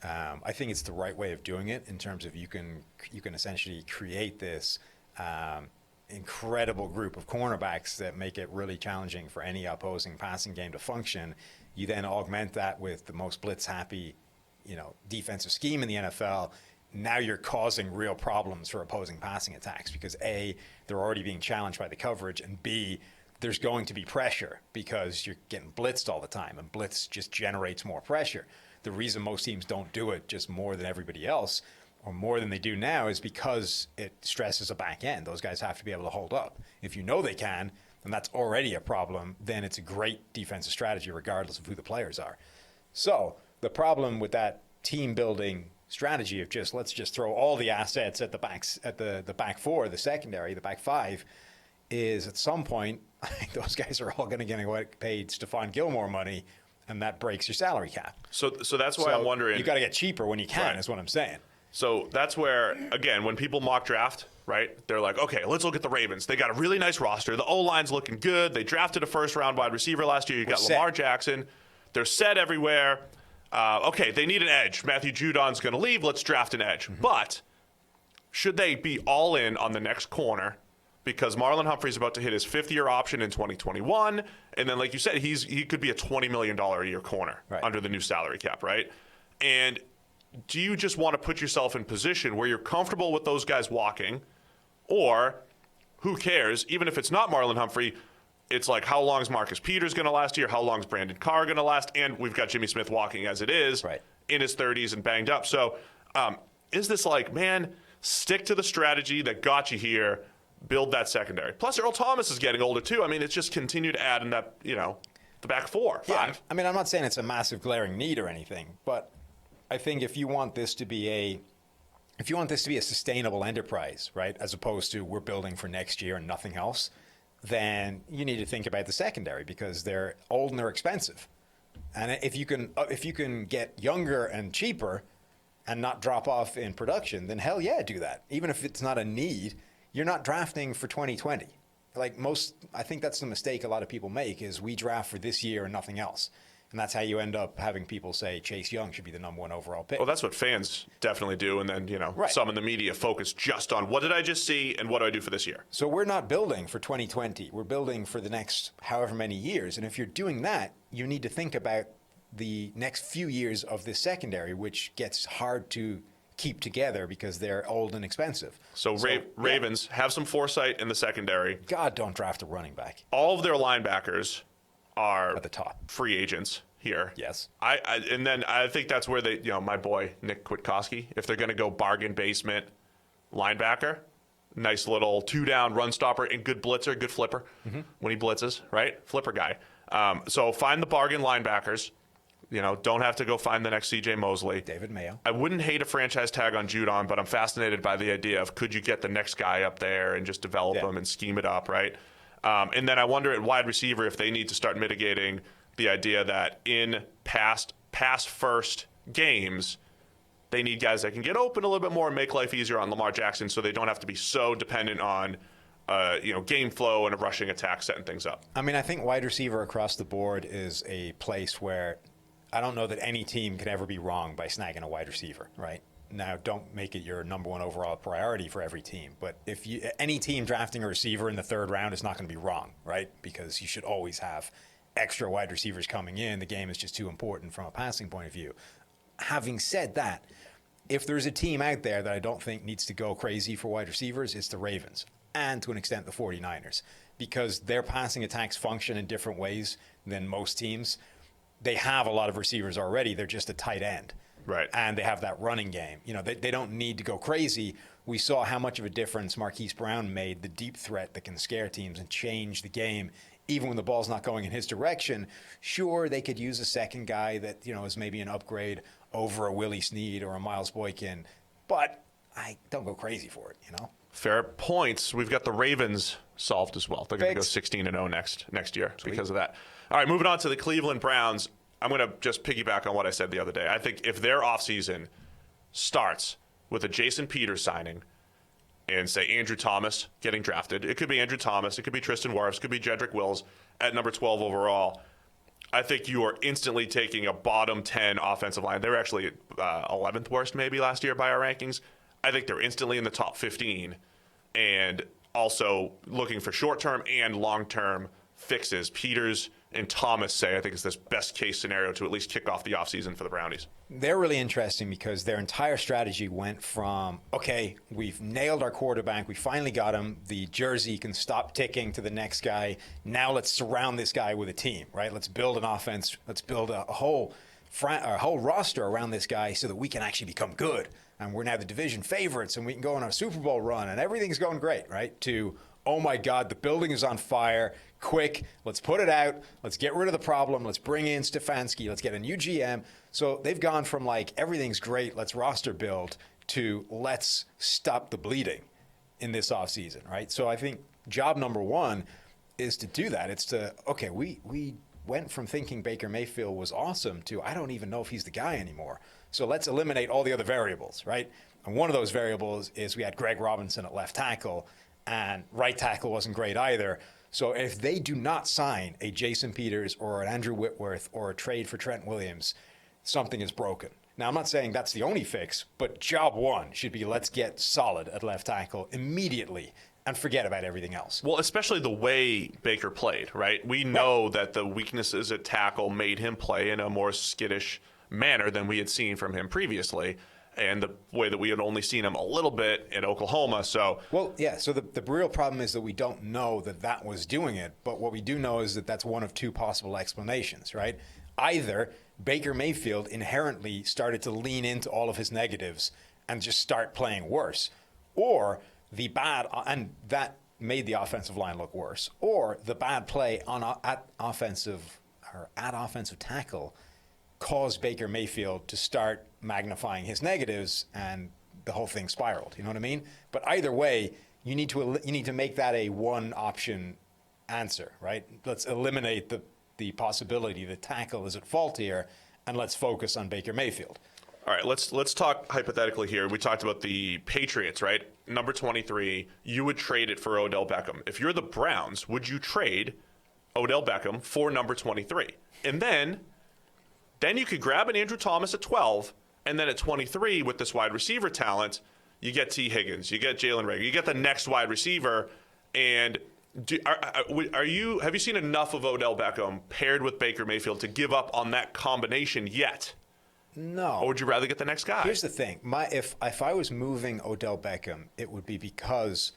I think it's the right way of doing it in terms of you can essentially create this incredible group of cornerbacks that make it really challenging for any opposing passing game to function. You then augment that with the most blitz-happy, defensive scheme in the NFL. Now you're causing real problems for opposing passing attacks because A, they're already being challenged by the coverage, and B, there's going to be pressure because you're getting blitzed all the time, and blitz just generates more pressure. The reason most teams don't do it just more than everybody else, or more than they do now, is because it stresses a back end. Those guys have to be able to hold up. If you know they can, and that's already a problem, then it's a great defensive strategy regardless of who the players are. So the problem with that team building strategy of let's just throw all the assets at the backs, at the back four, the secondary, the back five, is at some point those guys are all going to get paid Stephon Gilmore money, and that breaks your salary cap. So that's why I'm wondering. You got to get cheaper when you can, Right. is what I'm saying. So that's where, again, when people mock draft, right, they're like, okay, let's look at the Ravens. They got a really nice roster. The O-line's looking good. They drafted a first-round wide receiver last year. You got Lamar Jackson. They're set everywhere. Okay, they need an edge. Matthew Judon's going to leave. Let's draft an edge. Mm-hmm. But should they be all in on the next corner? Because Marlon Humphrey's about to hit his fifth-year option in 2021. And then, like you said, he could be a $20 million a year corner under the new salary cap, right? And do you just want to put yourself in position where you're comfortable with those guys walking, or who cares? Even if it's not Marlon Humphrey, it's like, how long is Marcus Peters going to last here? How long is Brandon Carr going to last? And we've got Jimmy Smith walking as it is, in his 30s and banged up. So is this like, man, stick to the strategy that got you here, build that secondary. Plus, Earl Thomas is getting older, too. I mean, it's just continue to add in that, the back four, five. I mean, I'm not saying it's a massive glaring need or anything, but I think if you want this to be a sustainable enterprise, right, as opposed to we're building for next year and nothing else, then you need to think about the secondary because they're old and they're expensive. And if you can get younger and cheaper and not drop off in production, then hell yeah, do that. Even if it's not a need, you're not drafting for 2020. I think that's the mistake a lot of people make is we draft for this year and nothing else. And that's how you end up having people say Chase Young should be the number one overall pick. Well, that's what fans definitely do. And then, some in the media focus just on what did I just see and what do I do for this year? So we're not building for 2020. We're building for the next however many years. And if you're doing that, you need to think about the next few years of this secondary, which gets hard to keep together because they're old and expensive. So Ravens have some foresight in the secondary. God, don't draft a running back. All of their linebackers are at the top free agents here. Yes. And then I think that's where they, my boy Nick Kwiatkowski, if they're going to go bargain basement linebacker, nice little 2-down run stopper and good blitzer, good flipper when he blitzes, right? Flipper guy. So find the bargain linebackers. Don't have to go find the next C.J. Mosley. David Mayo. I wouldn't hate a franchise tag on Judon, but I'm fascinated by the idea of could you get the next guy up there and just develop him and scheme it up, right? And then I wonder at wide receiver if they need to start mitigating the idea that in pass-first games, they need guys that can get open a little bit more and make life easier on Lamar Jackson so they don't have to be so dependent on game flow and a rushing attack setting things up. I mean, I think wide receiver across the board is a place where I don't know that any team can ever be wrong by snagging a wide receiver, right? Now, don't make it your number one overall priority for every team. But if any team drafting a receiver in the third round is not going to be wrong, right? Because you should always have extra wide receivers coming in. The game is just too important from a passing point of view. Having said that, if there's a team out there that I don't think needs to go crazy for wide receivers, it's the Ravens and to an extent the 49ers because their passing attacks function in different ways than most teams. They have a lot of receivers already. They're just a tight end. Right. And they have that running game. They don't need to go crazy. We saw how much of a difference Marquise Brown made, the deep threat that can scare teams and change the game, even when the ball's not going in his direction. Sure, they could use a second guy that, is maybe an upgrade over a Willie Snead or a Miles Boykin, but I don't go crazy for it, Fair points. We've got the Ravens solved as well. They're going to go 16-0 next year because of that. All right, moving on to the Cleveland Browns. I'm going to just piggyback on what I said the other day. I think if their offseason starts with a Jason Peters signing and, say, Andrew Thomas getting drafted, it could be Andrew Thomas, it could be Tristan Wirfs, it could be Jedrick Wills at number 12 overall, I think you are instantly taking a bottom 10 offensive line. They were actually 11th worst maybe last year by our rankings. I think they're instantly in the top 15 and also looking for short-term and long-term fixes. Peters and Thomas say, I think it's this best case scenario to at least kick off the offseason for the Brownies. They're really interesting because their entire strategy went from, okay, we've nailed our quarterback. We finally got him. The jersey can stop ticking to the next guy. Now let's surround this guy with a team, right? Let's build an offense. Let's build a whole roster around this guy so that we can actually become good. And we're now the division favorites and we can go on a Super Bowl run and everything's going great, right? To, oh my God, the building is on fire. Quick, let's put it out. Let's get rid of the problem. Let's bring in Stefanski. Let's get a new GM. So they've gone from like, everything's great, let's roster build, to let's stop the bleeding in this offseason, right? So I think job number one is to do that. It's to, okay, we went from thinking Baker Mayfield was awesome to I don't even know if he's the guy anymore. So let's eliminate all the other variables, right? And one of those variables is we had Greg Robinson at left tackle, and right tackle wasn't great either. So if they do not sign a Jason Peters or an Andrew Whitworth or a trade for Trent Williams, something is broken. Now, I'm not saying that's the only fix, but job one should be let's get solid at left tackle immediately and forget about everything else. Well, especially the way Baker played, right? We know that the weaknesses at tackle made him play in a more skittish manner than we had seen from him previously, and the way that we had only seen him a little bit in Oklahoma. So, well, yeah, so the real problem is that we don't know that was doing it, but what we do know is that that's one of two possible explanations, right? Either Baker Mayfield inherently started to lean into all of his negatives and just start playing worse, or the bad, and that made the offensive line look worse, or the bad play at offensive tackle caused Baker Mayfield to start magnifying his negatives, and the whole thing spiraled. You know what I mean? But either way, you need to make that a one option answer, right? Let's eliminate the possibility that tackle is at fault here, and let's focus on Baker Mayfield. all right, let's talk hypothetically here. We talked about the Patriots, right? Number 23, you would trade it for Odell Beckham. If you're the Browns, would you trade Odell Beckham for number 23? And then you could grab an Andrew Thomas at 12, and then at 23 with this wide receiver talent, you get T. Higgins, you get Jalen Reagor, you get the next wide receiver. And have you seen enough of Odell Beckham paired with Baker Mayfield to give up on that combination yet? No. Or would you rather get the next guy? Here's the thing. If I was moving Odell Beckham, it would be because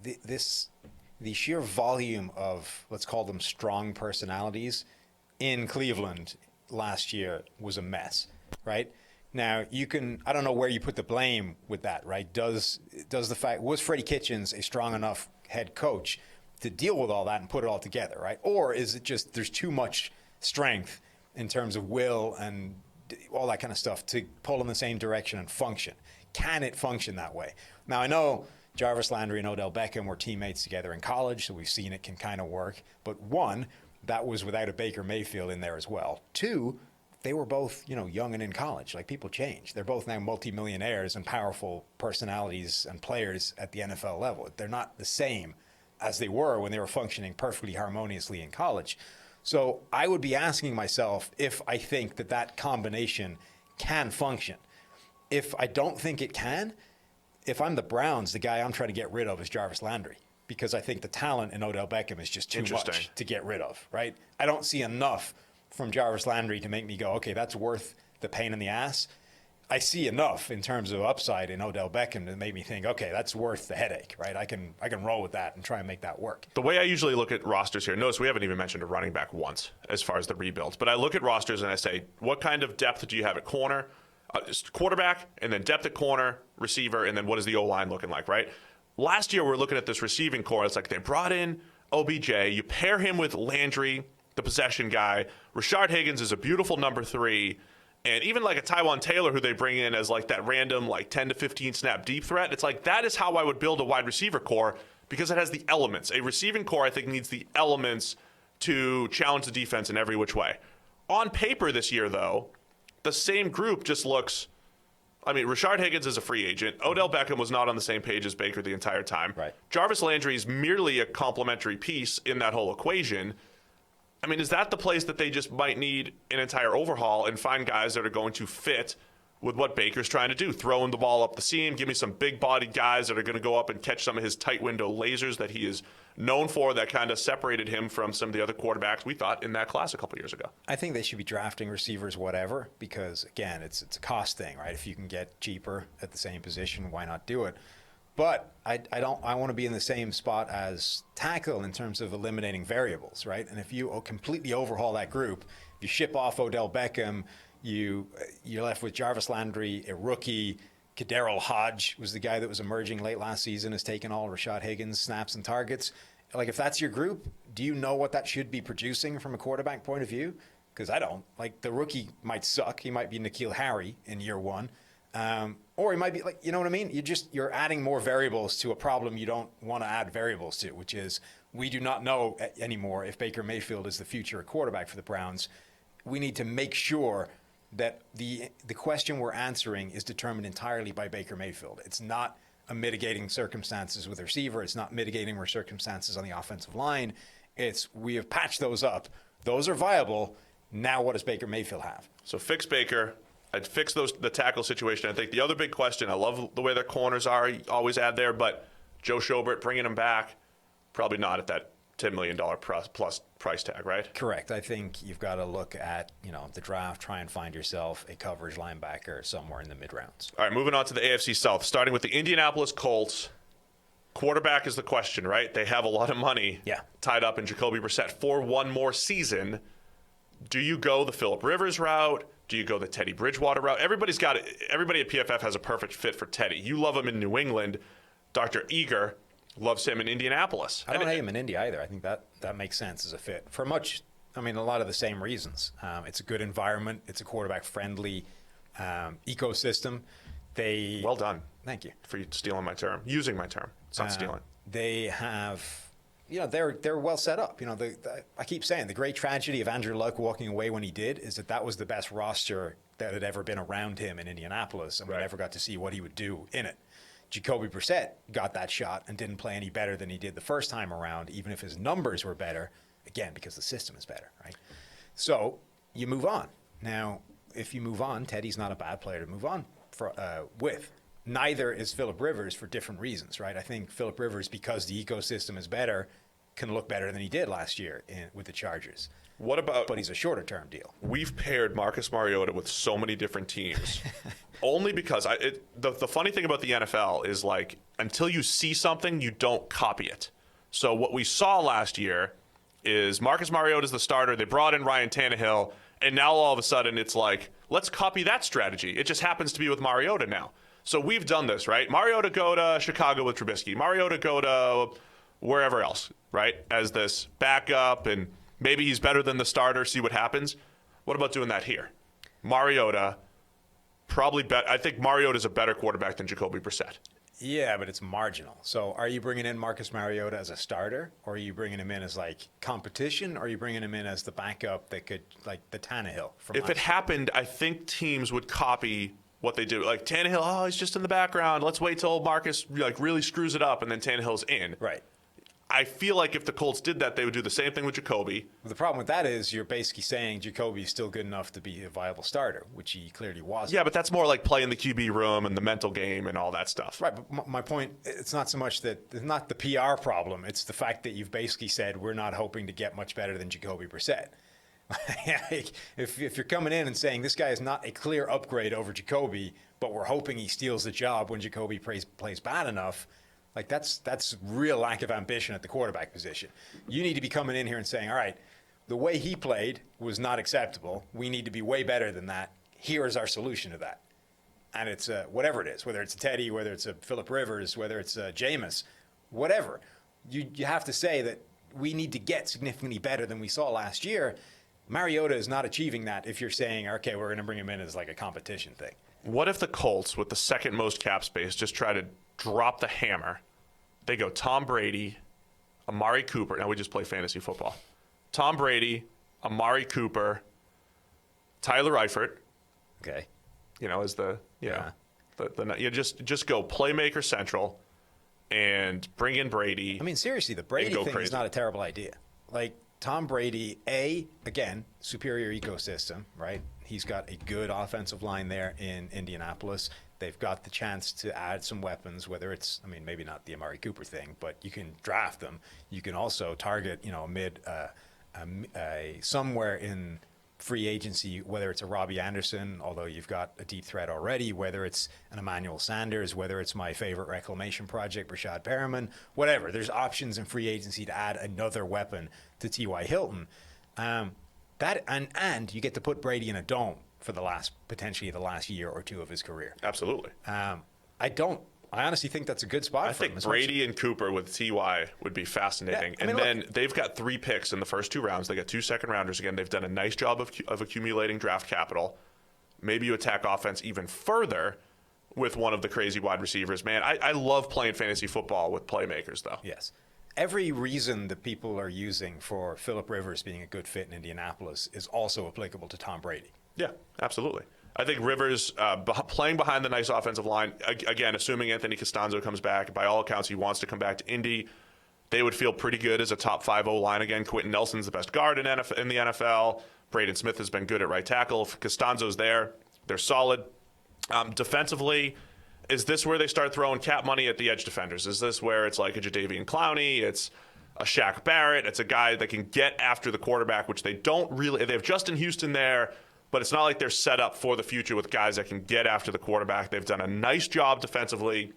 the sheer volume of, let's call them strong personalities in Cleveland last year was a mess, right? Now, I don't know where you put the blame with that, right? Was Freddie Kitchens a strong enough head coach to deal with all that and put it all together, right? Or is it just there's too much strength in terms of will and all that kind of stuff to pull in the same direction and function? Can it function that way? Now, I know Jarvis Landry and Odell Beckham were teammates together in college, so we've seen it can kind of work. But one, that was without a Baker Mayfield in there as well. Two, they were both, young and in college. Like, people change. They're both now multimillionaires and powerful personalities and players at the NFL level. They're not the same as they were when they were functioning perfectly harmoniously in college. So I would be asking myself if I think that combination can function. If I don't think it can, if I'm the Browns, the guy I'm trying to get rid of is Jarvis Landry, because I think the talent in Odell Beckham is just too much to get rid of, right? I don't see enough from Jarvis Landry to make me go, okay, that's worth the pain in the ass. I see enough in terms of upside in Odell Beckham to make me think, okay, that's worth the headache, right? I can roll with that and try and make that work. The way I usually look at rosters here, notice we haven't even mentioned a running back once as far as the rebuilds, but I look at rosters and I say, what kind of depth do you have at corner, quarterback, and then depth at corner, receiver, and then what is the O-line looking like, right? Last year, we're looking at this receiving core. It's like they brought in OBJ. You pair him with Landry, the possession guy. Rashard Higgins is a beautiful number 3. And even like a Tywan Taylor, who they bring in as like that random like 10 to 15 snap deep threat. It's like that is how I would build a wide receiver core, because it has the elements. A receiving core, I think, needs the elements to challenge the defense in every which way. On paper this year, though, the same group just looks... Rashard Higgins is a free agent. Odell Beckham was not on the same page as Baker the entire time. Right. Jarvis Landry is merely a complementary piece in that whole equation. Is that the place that they just might need an entire overhaul and find guys that are going to fit with what Baker's trying to do? Throwing the ball up the seam, give me some big-bodied guys that are going to go up and catch some of his tight window lasers that he is known for, that kind of separated him from some of the other quarterbacks we thought in that class a couple years ago. I think they should be drafting receivers whatever, because, again, it's a cost thing, right? If you can get cheaper at the same position, why not do it? But I want to be in the same spot as tackle in terms of eliminating variables, right? And if you completely overhaul that group, if you ship off Odell Beckham, you're left with Jarvis Landry, a rookie, Kaderil Hodge was the guy that was emerging late last season, has taken all Rashad Higgins' snaps and targets. Like, if that's your group, do you know what that should be producing from a quarterback point of view? Because I don't. Like, the rookie might suck. He might be N'Keal Harry in year one. Or he might be, like, you know what I mean? You're adding more variables to a problem you don't want to add variables to, which is we do not know anymore if Baker Mayfield is the future quarterback for the Browns. We need to make sure that the question we're answering is determined entirely by Baker Mayfield. It's not a mitigating circumstances with a receiver. It's not mitigating circumstances on the offensive line. It's we have patched those up. Those are viable. Now what does Baker Mayfield have? So fix Baker. I'd fix the tackle situation. I think the other big question, I love the way their corners are. You always add there, but Joe Schobert, bringing him back, probably not at that $10 million plus price tag, right? Correct. I think you've got to look at, the draft, try and find yourself a coverage linebacker somewhere in the mid-rounds. All right, moving on to the AFC South, starting with the Indianapolis Colts. Quarterback is the question, right? They have a lot of money tied up in Jacoby Brissett for one more season. Do you go the Phillip Rivers route? Do you go the Teddy Bridgewater route? Everybody at PFF has a perfect fit for Teddy. You love him in New England. Dr. Eager loves him in Indianapolis. I don't hate him in Indy either. I think that makes sense as a fit for a lot of the same reasons. It's a good environment. It's a quarterback-friendly ecosystem. Well done. Thank you. For you stealing my term. Using my term. It's not stealing. They have... they're well set up. I keep saying the great tragedy of Andrew Luck walking away when he did is that was the best roster that had ever been around him in Indianapolis, and we never got to see what he would do in it. Jacoby Brissett got that shot and didn't play any better than he did the first time around, even if his numbers were better, again, because the system is better, right? So you move on. Now, if you move on, Teddy's not a bad player to move on with. Neither is Phillip Rivers for different reasons, right? I think Phillip Rivers, because the ecosystem is better, can look better than he did last year with the Chargers. But he's a shorter-term deal. We've paired Marcus Mariota with so many different teams, only because the funny thing about the NFL is, like, until you see something, you don't copy it. So what we saw last year is Marcus Mariota's the starter. They brought in Ryan Tannehill, and now all of a sudden it's like, let's copy that strategy. It just happens to be with Mariota now. So we've done this, right? Mariota go to Chicago with Trubisky. Mariota go to wherever else, right? As this backup, and maybe he's better than the starter, see what happens. What about doing that here? Mariota, I think Mariota's a better quarterback than Jacoby Brissett. Yeah, but it's marginal. So are you bringing in Marcus Mariota as a starter, or are you bringing him in as, like, competition, or are you bringing him in as the backup that could, like, the Tannehill from If it happened, I think teams would copy what they do. Like, Tannehill, he's just in the background. Let's wait till Marcus, like, really screws it up, and then Tannehill's in. Right. I feel like if the Colts did that, they would do the same thing with Jacoby. Well, the problem with that is you're basically saying Jacoby's still good enough to be a viable starter, which he clearly wasn't. Yeah, but that's more like playing the QB room and the mental game and all that stuff. Right, but my point, it's not so much that it's not the PR problem. It's the fact that you've basically said we're not hoping to get much better than Jacoby Brissett. If you're coming in and saying this guy is not a clear upgrade over Jacoby, but we're hoping he steals the job when Jacoby plays bad enough, like that's real lack of ambition at the quarterback position. You need to be coming in here and saying, all right, the way he played was not acceptable. We need to be way better than that. Here is our solution to that. And it's whatever it is, whether it's a Teddy, whether it's a Phillip Rivers, whether it's a Jameis, whatever. You have to say that we need to get significantly better than we saw last year. Mariota is not achieving that if you're saying, okay, we're going to bring him in as like a competition thing. What if the Colts, with the second most cap space, just try to drop the hammer? They go Tom Brady, Amari Cooper. Now we just play fantasy football. Tom Brady, Amari Cooper, Tyler Eifert. Okay. As you just go playmaker central and bring in Brady. I mean, seriously, the Brady thing is not a terrible idea. Like, Tom Brady, again, superior ecosystem, right? He's got a good offensive line there in Indianapolis. They've got the chance to add some weapons, whether it's, maybe not the Amari Cooper thing, but you can draft them. You can also target, somewhere in free agency, whether it's a Robbie Anderson, although you've got a deep threat already, whether it's an Emmanuel Sanders, whether it's my favorite reclamation project, Rashad Perriman, whatever. There's options in free agency to add another weapon to T.Y. Hilton. And you get to put Brady in a dome for potentially the last year or two of his career. Absolutely. I honestly think that's a good spot I for him. think Brady and Cooper with Ty would be fascinating. Yeah, I mean, then they've got 3 picks in the first 2 rounds. They got 2 second-rounders. Again, they've done a nice job of accumulating draft capital. Maybe you attack offense even further with one of the crazy wide receivers. Man, I love playing fantasy football with playmakers, though. Yes. Every reason that people are using for Phillip Rivers being a good fit in Indianapolis is also applicable to Tom Brady. Yeah, absolutely. I think Rivers playing behind the nice offensive line, again, assuming Anthony Costanzo comes back, by all accounts he wants to come back to Indy, they would feel pretty good as a top 5 O-line again. Quentin Nelson's the best guard in the NFL. Braden Smith has been good at right tackle. If Costanzo's there, they're solid. Defensively, is this where they start throwing cap money at the edge defenders? Is this where it's like a Jadeveon Clowney? It's a Shaq Barrett. It's a guy that can get after the quarterback, which they don't really. They have Justin Houston there, but it's not like they're set up for the future with guys that can get after the quarterback. They've done a nice job defensively,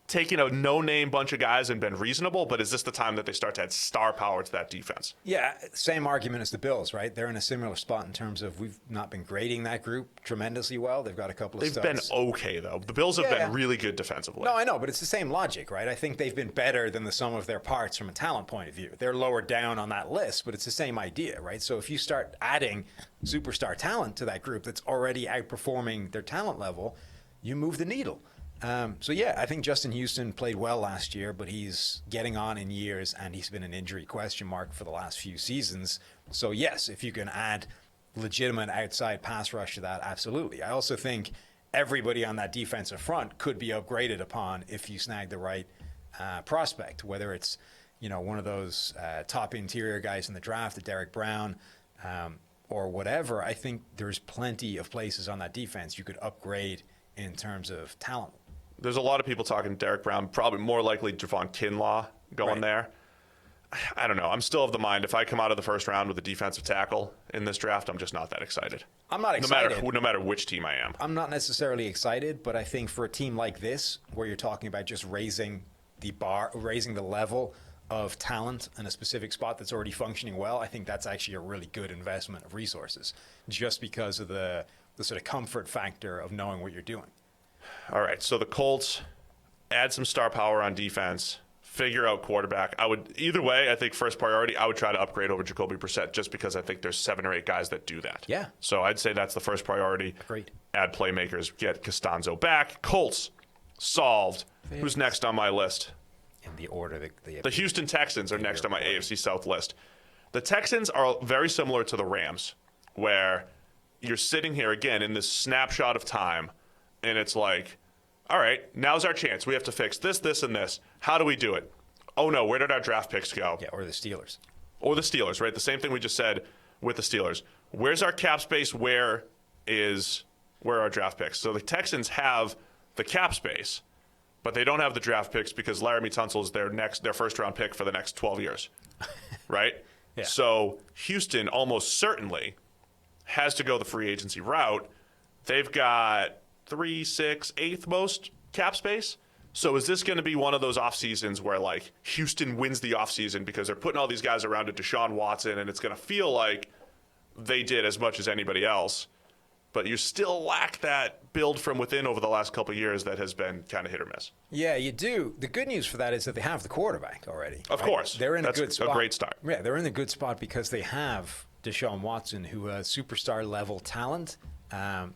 taking a no-name bunch of guys and been reasonable, but is this the time that they start to add star power to that defense? Yeah, same argument as the Bills, right? They're in a similar spot in terms of we've not been grading that group tremendously well. They've got a couple of They've studs. been okay, though. The Bills have been really good defensively. No, I know, but it's the same logic, right? I think they've been better than the sum of their parts from a talent point of view. They're lower down on that list, but it's the same idea, right? So if you start adding superstar talent to that group that's already outperforming their talent level, you move the needle. So yeah, I think Justin Houston played well last year, but he's getting on in years, and he's been an injury question mark for the last few seasons. So yes, if you can add legitimate outside pass rush to that, absolutely. I also think everybody on that defensive front could be upgraded upon if you snag the right prospect, whether it's one of those top interior guys in the draft, Derek Brown, or whatever. I think there's plenty of places on that defense you could upgrade in terms of talent. There's a lot of people talking Derek Brown, probably more likely Javon Kinlaw going there. I don't know. I'm still of the mind, if I come out of the first round with a defensive tackle in this draft, I'm just not that excited. I'm not excited. No matter which team I am. I'm not necessarily excited, but I think for a team like this, where you're talking about just raising the bar, raising the level of talent in a specific spot that's already functioning well, I think that's actually a really good investment of resources, just because of the sort of comfort factor of knowing what you're doing. All right, so the Colts add some star power on defense, figure out quarterback. Either way, I think first priority, I would try to upgrade over Jacoby Brissett, just because I think there's 7 or 8 guys that do that. Yeah. So I'd say that's the first priority. Great. Add playmakers, get Costanzo back. Colts, solved. Who's next on my list? In the order The Houston Texans are next on my AFC South list. The Texans are very similar to the Rams, where you're sitting here again in this snapshot of time, and it's like, all right, now's our chance. We have to fix this, this, and this. How do we do it? Oh, no, where did our draft picks go? Yeah, or the Steelers. Or the Steelers, right? The same thing we just said with the Steelers. Where's our cap space? Where are our draft picks? So the Texans have the cap space, but they don't have the draft picks because Laramie Tunsil is their first-round pick for the next 12 years, right? Yeah. So Houston almost certainly has to go the free agency route. They've got 3, 6, 8th most cap space. So is this going to be one of those off seasons where like Houston wins the off season because they're putting all these guys around to Deshaun Watson, and it's going to feel like they did as much as anybody else, but you still lack that build from within over the last couple of years that has been kind of hit or miss. Yeah, you do. The good news for that is that they have the quarterback already. Of course. They're in That's a good spot. a great start. Yeah, they're in a good spot because they have Deshaun Watson, who has superstar level talent.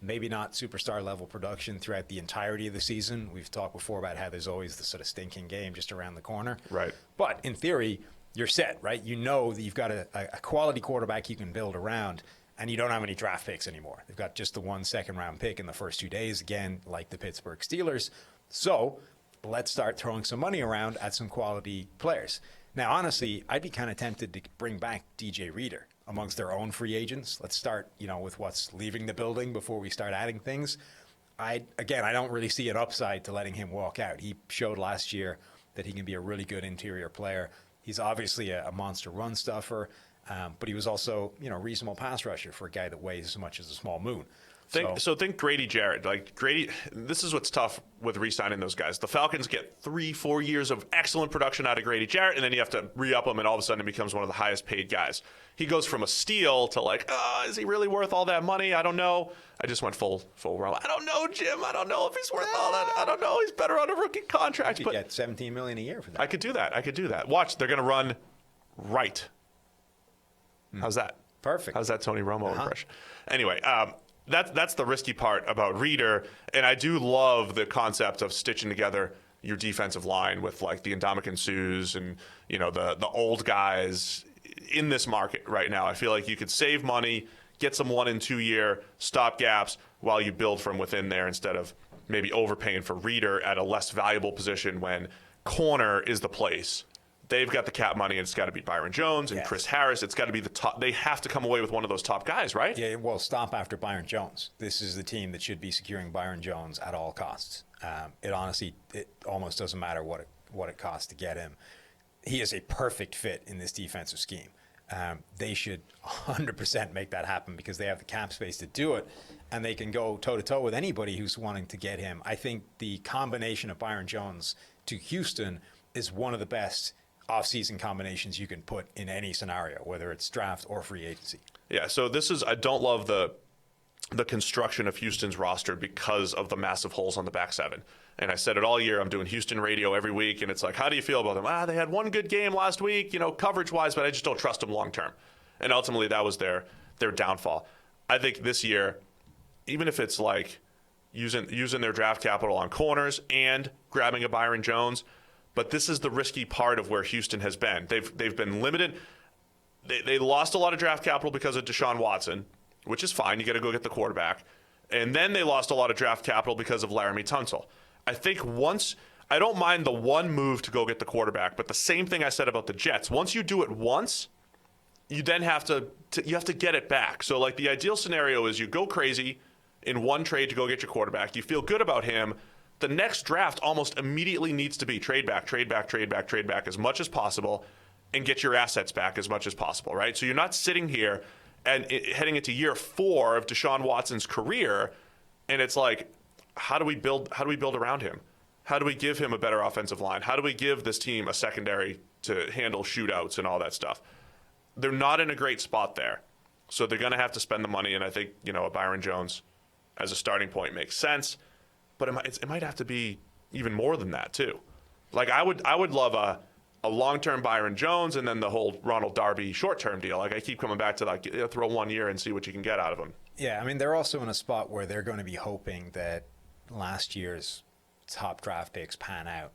Maybe not superstar level production throughout the entirety of the season. We've talked before about how there's always the sort of stinking game just around the corner. Right. But in theory, you're set, right? You know that you've got a quality quarterback you can build around, and you don't have any draft picks anymore. They've got just the 1 second-round pick in the first 2 days, again, like the Pittsburgh Steelers. So let's start throwing some money around at some quality players. Now, honestly, I'd be kind of tempted to bring back DJ Reader amongst their own free agents. Let's start, with what's leaving the building before we start adding things. I don't really see an upside to letting him walk out. He showed last year that he can be a really good interior player. He's obviously a monster run stuffer. But he was also, reasonable pass rusher for a guy that weighs as much as a small moon. Think Grady Jarrett. Like Grady, this is what's tough with re-signing those guys. The Falcons get 3-4 years of excellent production out of Grady Jarrett, and then you have to re-up him, and all of a sudden he becomes one of the highest paid guys. He goes from a steal to like, is he really worth all that money? I don't know. I just went full roll. I don't know, Jim. I don't know if he's worth all that. I don't know. He's better on a rookie contract. You could get $17 million a year for that. I could do that. Watch, they're going to run right. How's that? Perfect. How's that Tony Romo impression? Anyway, that's the risky part about Reeder, and I do love the concept of stitching together your defensive line with like the Ndamukong Suhs and the old guys in this market right now. I feel like you could save money, get some 1 and 2 year stopgaps while you build from within there instead of maybe overpaying for Reeder at a less valuable position when corner is the place. They've got the cap money, and it's got to be Byron Jones and Chris Harris. It's got to be the top. They have to come away with one of those top guys, right? Yeah, well, stop after Byron Jones. This is the team that should be securing Byron Jones at all costs. It almost doesn't matter what it costs to get him. He is a perfect fit in this defensive scheme. They should 100% make that happen because they have the cap space to do it, and they can go toe-to-toe with anybody who's wanting to get him. I think the combination of Byron Jones to Houston is one of the best off-season combinations you can put in any scenario, whether it's draft or free agency. Yeah, so I don't love the construction of Houston's roster because of the massive holes on the back seven. And I said it all year. I'm doing Houston radio every week, and it's like, how do you feel about them? They had one good game last week, coverage-wise, but I just don't trust them long-term. And ultimately, that was their downfall. I think this year, even if it's like using their draft capital on corners and grabbing a Byron Jones, but this is the risky part of where Houston has been. They've been limited. They lost a lot of draft capital because of Deshaun Watson, which is fine. You got to go get the quarterback. And then they lost a lot of draft capital because of Laramie Tunsil. I think I don't mind the one move to go get the quarterback, but the same thing I said about the Jets. Once you do it once, you then have to get it back. So like the ideal scenario is you go crazy in one trade to go get your quarterback. You feel good about him. The next draft almost immediately needs to be trade back as much as possible and get your assets back as much as possible, right? So you're not sitting here and heading into year 4 of Deshaun Watson's career, and it's like, how do we build around him? How do we give him a better offensive line? How do we give this team a secondary to handle shootouts and all that stuff? They're not in a great spot there. So they're going to have to spend the money, and I think, a Byron Jones as a starting point makes sense. But it might have to be even more than that too. Like I would love a long-term Byron Jones and then the whole Ronald Darby short-term deal. Like I keep coming back to like throw 1 year and see what you can get out of him. Yeah, I mean they're also in a spot where they're going to be hoping that last year's top draft picks pan out.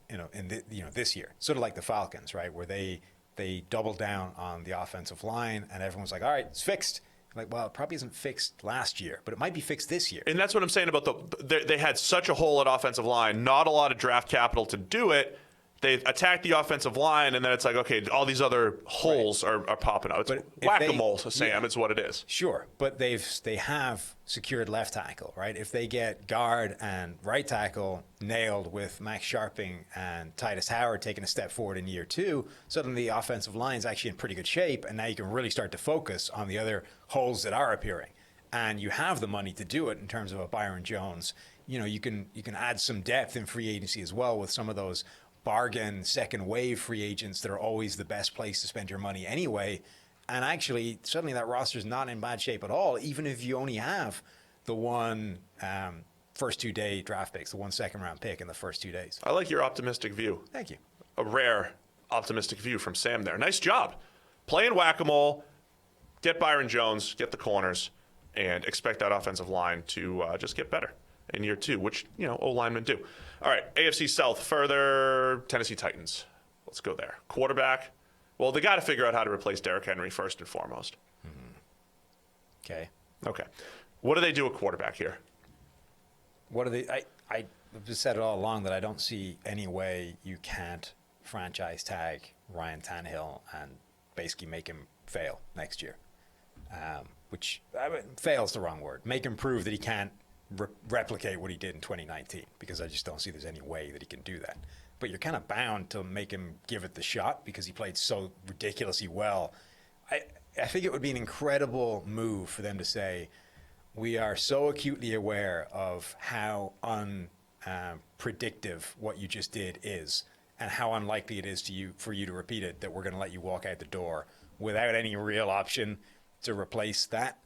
This year, sort of like the Falcons, right, where they doubled down on the offensive line and everyone's like, all right, it's fixed. Like, well, it probably isn't fixed last year, but it might be fixed this year. And that's what I'm saying about they had such a hole at offensive line, not a lot of draft capital to do it. They attacked the offensive line, and then it's like, okay, all these other holes are popping out. It's whack-a-mole, Sam, it's what it is. Sure, but they have secured left tackle, right? If they get guard and right tackle nailed with Max Sharping and Titus Howard taking a step forward in year 2, suddenly the offensive line is actually in pretty good shape, and now you can really start to focus on the other holes that are appearing. And you have the money to do it in terms of a Byron Jones. You can add some depth in free agency as well with some of those bargain second wave free agents that are always the best place to spend your money anyway. And actually, suddenly that roster is not in bad shape at all, even if you only have the one first 2 day draft picks, the 1 second round pick in the first 2 days. I like your optimistic view. Thank you. A rare optimistic view from Sam there. Nice job. Playing whack-a-mole, get Byron Jones, get the corners, and expect that offensive line to just get better in year 2, which, O-linemen do. All right, AFC South further, Tennessee Titans. Let's go there. Quarterback. Well, they got to figure out how to replace Derrick Henry first and foremost. Okay. What do they do at quarterback here? What do they? I've said it all along that I don't see any way you can't franchise tag Ryan Tannehill and basically make him fail next year. Fail's the wrong word. Make him prove that he can't replicate what he did in 2019, because I just don't see there's any way that he can do that. But you're kind of bound to make him give it the shot because he played so ridiculously well. I think it would be an incredible move for them to say, we are so acutely aware of how unpredictive what you just did is, and how unlikely it is for you to repeat it, that we're going to let you walk out the door without any real option to replace that.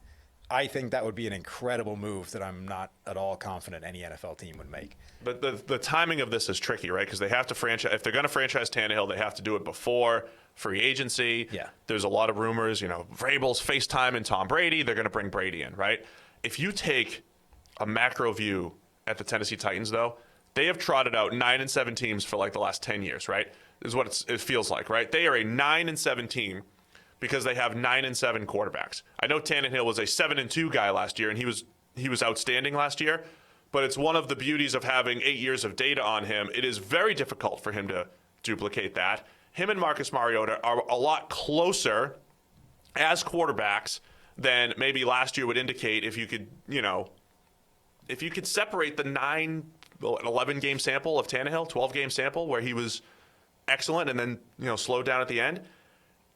I think that would be an incredible move that I'm not at all confident any NFL team would make. But the timing of this is tricky, right? Because they have to franchise. If they're going to franchise Tannehill, they have to do it before free agency. Yeah. There's a lot of rumors, Vrabel's FaceTime and Tom Brady. They're going to bring Brady in, right? If you take a macro view at the Tennessee Titans, though, they have trotted out 9-7 teams for like the last 10 years, right? Is what it feels like, right? They are a 9-7 team because they have 9-7 quarterbacks. I know Tannehill was a 7-2 guy last year, and he was outstanding last year. But it's one of the beauties of having 8 years of data on him. It is very difficult for him to duplicate that. Him and Marcus Mariota are a lot closer as quarterbacks than maybe last year would indicate if you could, if you could separate the 11-game sample of Tannehill, 12-game sample where he was excellent and then, slowed down at the end.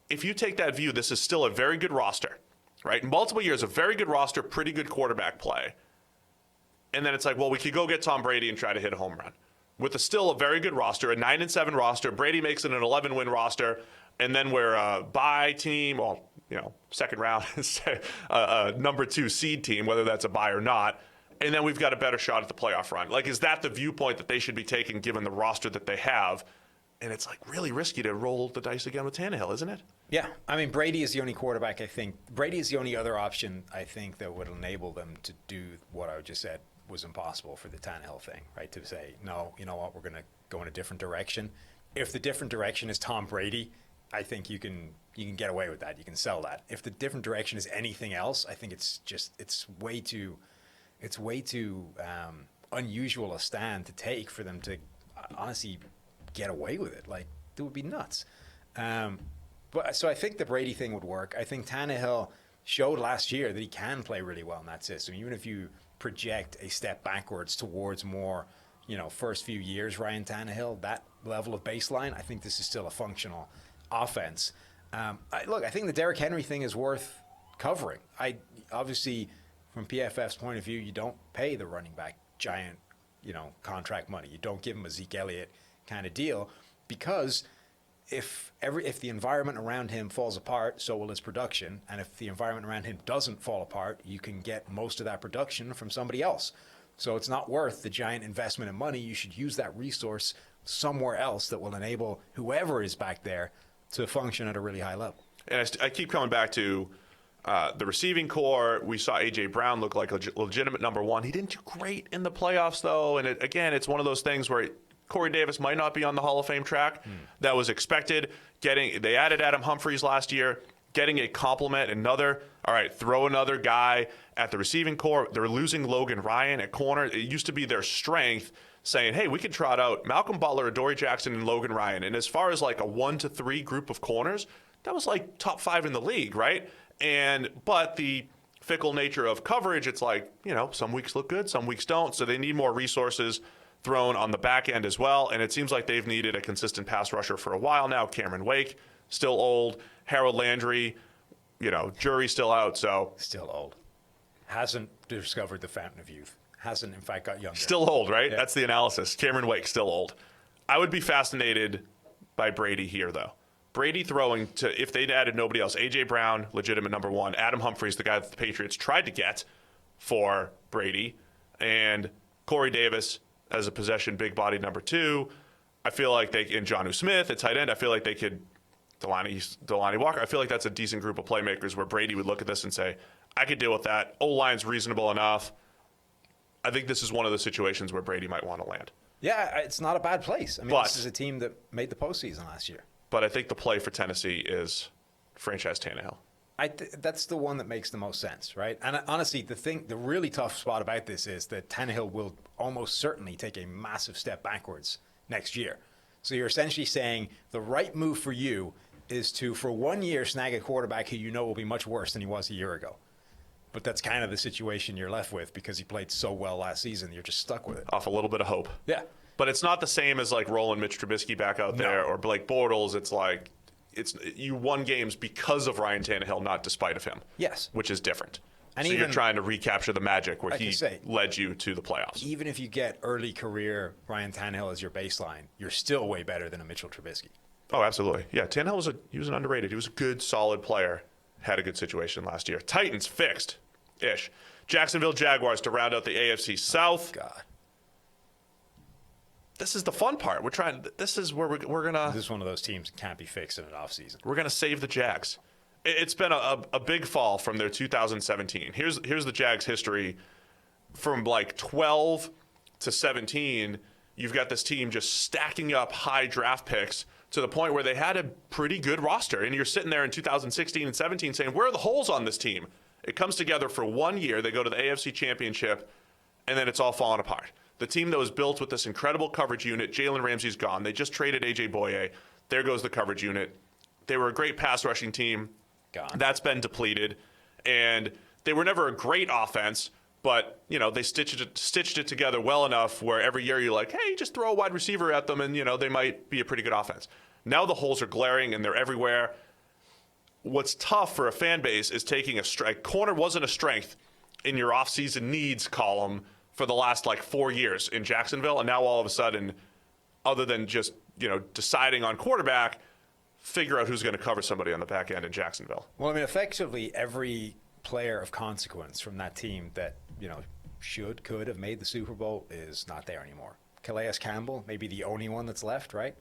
If you take that view, this is still a very good roster, right? In multiple years, a very good roster, pretty good quarterback play. And then it's like, well, we could go get Tom Brady and try to hit a home run. With still a very good roster, a 9-7 roster, Brady makes it an 11-win roster, and then we're a bye team, second round, number 2 seed team, whether that's a bye or not, and then we've got a better shot at the playoff run. Like, is that the viewpoint that they should be taking given the roster that they have? And it's like really risky to roll the dice again with Tannehill, isn't it? Yeah. I mean, Brady is the only quarterback, I think. Brady is the only other option, I think, that would enable them to do what I just said was impossible for the Tannehill thing, right? To say, no, you know what, we're going to go in a different direction. If the different direction is Tom Brady, I think you can get away with that. You can sell that. If the different direction is anything else, I think it's way too unusual a stand to take for them to honestly get away with it. Like, it would be nuts. So I think the Brady thing would work. I think Tannehill showed last year that he can play really well in that system, even if you project a step backwards towards more, first few years Ryan Tannehill, that level of baseline. I think this is still a functional offense. I think the Derrick Henry thing is worth covering. Obviously, from PFF's point of view, you don't pay the running back giant, contract money. You don't give him a Zeke Elliott kind of deal, because if the environment around him falls apart, so will his production. And if the environment around him doesn't fall apart, you can get most of that production from somebody else. So it's not worth the giant investment in money. You should use that resource somewhere else that will enable whoever is back there to function at a really high level. And I keep coming back to the receiving core. We saw A.J. Brown look like a legitimate number 1. He didn't do great in the playoffs, though. And it's one of those things where Corey Davis might not be on the Hall of Fame track. That was expected. They added Adam Humphries last year, getting a compliment, throw another guy at the receiving core. They're losing Logan Ryan at corner. It used to be their strength, saying, hey, we could trot out Malcolm Butler, Adoree Jackson, and Logan Ryan. And as far as like a 1 to 3 group of corners, that was like top 5 in the league, right? But the fickle nature of coverage, it's like, some weeks look good, some weeks don't. So they need more resources thrown on the back end as well. And it seems like they've needed a consistent pass rusher for a while now. Cameron Wake, still old. Harold Landry, jury's still out. So still old. Hasn't discovered the fountain of youth. Hasn't, in fact, got younger. Still old, right? Yeah. That's the analysis. Cameron Wake, still old. I would be fascinated by Brady here, though. Brady throwing to, if they'd added nobody else, A.J. Brown, legitimate number 1. Adam Humphries, the guy that the Patriots tried to get for Brady. And Corey Davis as a possession big body number 2. I feel like and Jonnu Smith at tight end, I feel like they could, Delanie Walker, I feel like that's a decent group of playmakers where Brady would look at this and say, I could deal with that. O-line's reasonable enough. I think this is one of the situations where Brady might want to land. Yeah, it's not a bad place. I mean, this is a team that made the postseason last year. But I think the play for Tennessee is franchise Tannehill. That's the one that makes the most sense, right? And honestly, the really tough spot about this is that Tannehill will almost certainly take a massive step backwards next year. So you're essentially saying the right move for you is to, for 1 year, snag a quarterback who will be much worse than he was a year ago. But that's kind of the situation you're left with because he played so well last season. You're just stuck with it. Off a little bit of hope. Yeah. But it's not the same as like rolling Mitch Trubisky back out there or Blake Bortles. It's like, you won games because of Ryan Tannehill, not despite of him. Yes. Which is different. And so even, you're trying to recapture the magic where he say, led you to the playoffs. Even if you get early career Ryan Tannehill as your baseline, you're still way better than a Mitchell Trubisky. Oh, absolutely. Yeah, Tannehill was an underrated. He was a good, solid player. Had a good situation last year. Titans fixed-ish. Jacksonville Jaguars to round out the AFC South. Oh, God. This is the fun part. This is where we're gonna. This is one of those teams that can't be fixed in an offseason. We're gonna save the Jags. It's been a big fall from their 2017. Here's the Jags' history from like 12 to 17. You've got this team just stacking up high draft picks to the point where they had a pretty good roster. And you're sitting there in 2016 and 17 saying, where are the holes on this team? It comes together for 1 year. They go to the AFC Championship, and then it's all falling apart. The team that was built with this incredible coverage unit, Jalen Ramsey's gone. They just traded A.J. Boye. There goes the coverage unit. They were a great pass rushing team. Gone. That's been depleted. And they were never a great offense, but, they stitched it together well enough where every year you're like, hey, just throw a wide receiver at them and, they might be a pretty good offense. Now the holes are glaring and they're everywhere. What's tough for a fan base is taking a strike. Corner wasn't a strength in your offseason needs column for the last 4 years in Jacksonville, and now all of a sudden, other than just deciding on quarterback, figure out who's going to cover somebody on the back end in Jacksonville. Well, I mean, effectively every player of consequence from that team that could have made the Super Bowl is not there anymore. Calais Campbell, maybe the only one that's left, right?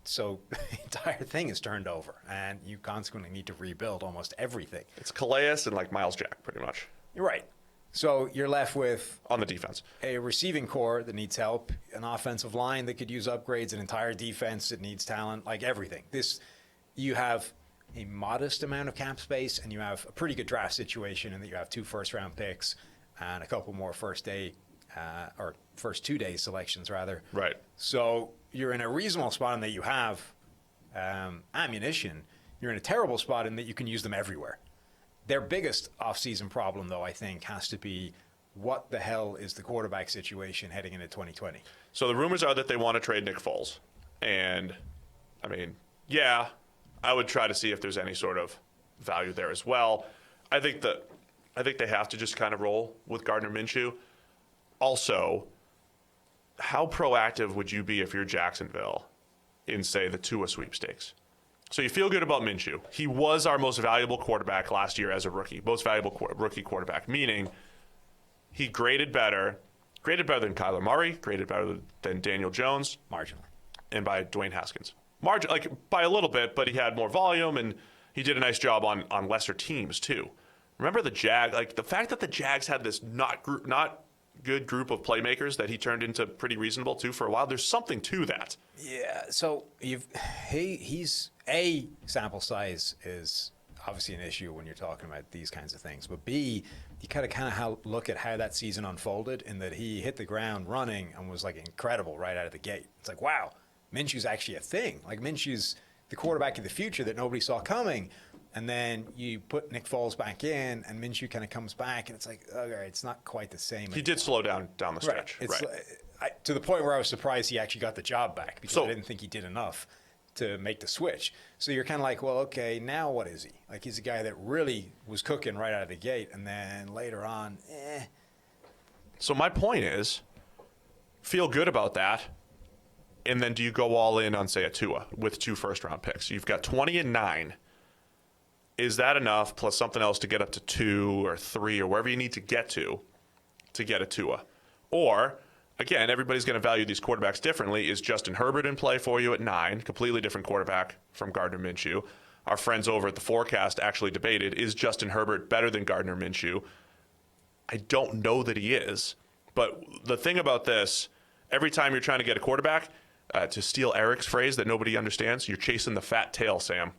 So the entire thing is turned over, and you consequently need to rebuild almost everything. It's Calais and Miles Jack, pretty much. You're right. So you're left with on the defense a receiving core that needs help, an offensive line that could use upgrades, an entire defense that needs talent, everything. You have a modest amount of cap space, and you have a pretty good draft situation in that you have 2 first-round picks and a couple more first 2 day selections, rather. Right. So you're in a reasonable spot in that you have ammunition. You're in a terrible spot in that you can use them everywhere. Their biggest offseason problem, though, I think, has to be what the hell is the quarterback situation heading into 2020? So the rumors are that they want to trade Nick Foles. And, I would try to see if there's any sort of value there as well. I think they have to just kind of roll with Gardner Minshew. Also, how proactive would you be if you're Jacksonville in, say, the Tua sweepstakes? So you feel good about Minshew. He was our most valuable quarterback last year as a rookie, most valuable rookie quarterback, meaning he graded better than Kyler Murray, graded better than Daniel Jones. Marginally. And by Dwayne Haskins. By a little bit, but he had more volume, and he did a nice job on lesser teams, too. Remember the the fact that the Jags had this not good group of playmakers that he turned into pretty reasonable, too, for a while. There's something to that. Yeah, so he's sample size is obviously an issue when you're talking about these kinds of things. But B, you kind of look at how that season unfolded in that he hit the ground running and was incredible right out of the gate. It's wow, Minshew's actually a thing. Minshew's the quarterback of the future that nobody saw coming. And then you put Nick Foles back in, and Minshew kind of comes back, and it's okay, it's not quite the same. He did slow down the stretch. Right. To the point where I was surprised he actually got the job back because I didn't think he did enough to make the switch. So you're kind of well, okay, now what is he? He's a guy that really was cooking right out of the gate, and then later on, So my point is, feel good about that, and then do you go all in on, say, a Tua with 2 first-round picks? You've got 20 and 9. Is that enough plus something else to get up to 2 or 3 or wherever you need to get a Tua? Or, again, everybody's going to value these quarterbacks differently. Is Justin Herbert in play for you at 9? Completely different quarterback from Gardner Minshew. Our friends over at The Forecast actually debated, is Justin Herbert better than Gardner Minshew? I don't know that he is. But the thing about this, every time you're trying to get a quarterback, to steal Eric's phrase that nobody understands, you're chasing the fat tail, Sam.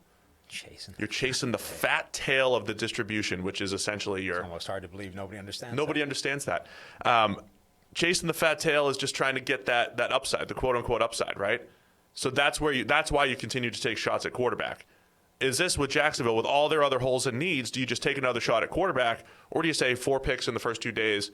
You're chasing the fat tail of the distribution, which is essentially It's almost hard to believe nobody understands that. Chasing the fat tail is just trying to get that upside, the quote-unquote upside, right? So that's why you continue to take shots at quarterback. Is this with Jacksonville, with all their other holes and needs, do you just take another shot at quarterback, or do you say 4 picks in the first 2 days,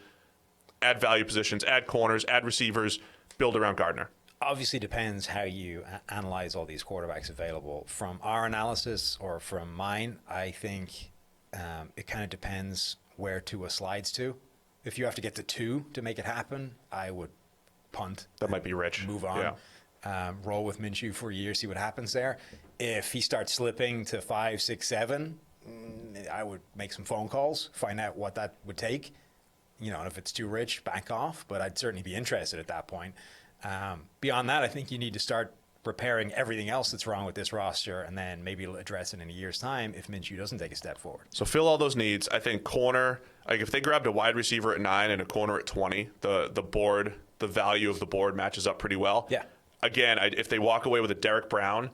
add value positions, add corners, add receivers, build around Gardner? obviously depends how you analyze all these quarterbacks available. From our analysis or from mine, I think it kind of depends where Tua slides to. If you have to get to 2 to make it happen, I would punt. That might be rich. Move on. Yeah. Roll with Minshew for a year, see what happens there. If he starts slipping to 5, 6, 7, I would make some phone calls, find out what that would take. And if it's too rich, back off. But I'd certainly be interested at that point. Beyond that, I think you need to start repairing everything else that's wrong with this roster and then maybe address it in a year's time if Minshew doesn't take a step forward. So fill all those needs. I think corner, like if they grabbed a wide receiver at 9 and a corner at 20, the value of the board matches up pretty well. Yeah. Again, if they walk away with a Derek Brown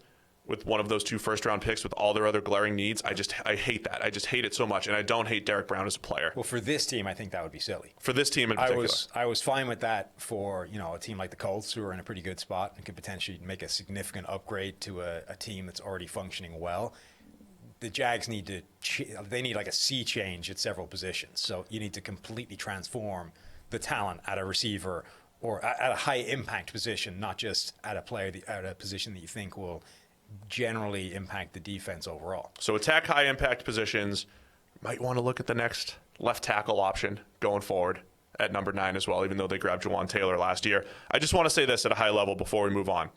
with one of those 2 first-round picks with all their other glaring needs, I hate that. I just hate it so much, and I don't hate Derek Brown as a player. Well, for this team, I think that would be silly. For this team in particular. I was fine with that for a team like the Colts, who are in a pretty good spot and could potentially make a significant upgrade to a team that's already functioning well. The Jags need like a sea change at several positions. So you need to completely transform the talent at a receiver or at a high-impact position, not just at a position that you think will generally impact the defense overall. So attack high impact positions. Might want to look at the next left tackle option going forward at number 9 as well, even though they grabbed Jawan Taylor last year. I just want to say this at a high level before we move on.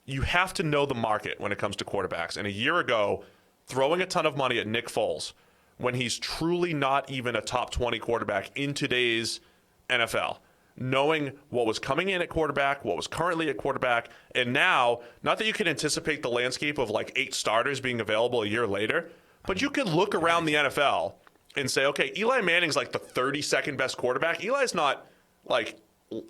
You have to know the market when it comes to quarterbacks. And a year ago, throwing a ton of money at Nick Foles when he's truly not even a top 20 quarterback in today's NFL, knowing what was coming in at quarterback, what was currently at quarterback, and now, not that you can anticipate the landscape of like 8 starters being available a year later, but you can look around the NFL and say, okay, Eli Manning's like the 32nd best quarterback. Eli's not like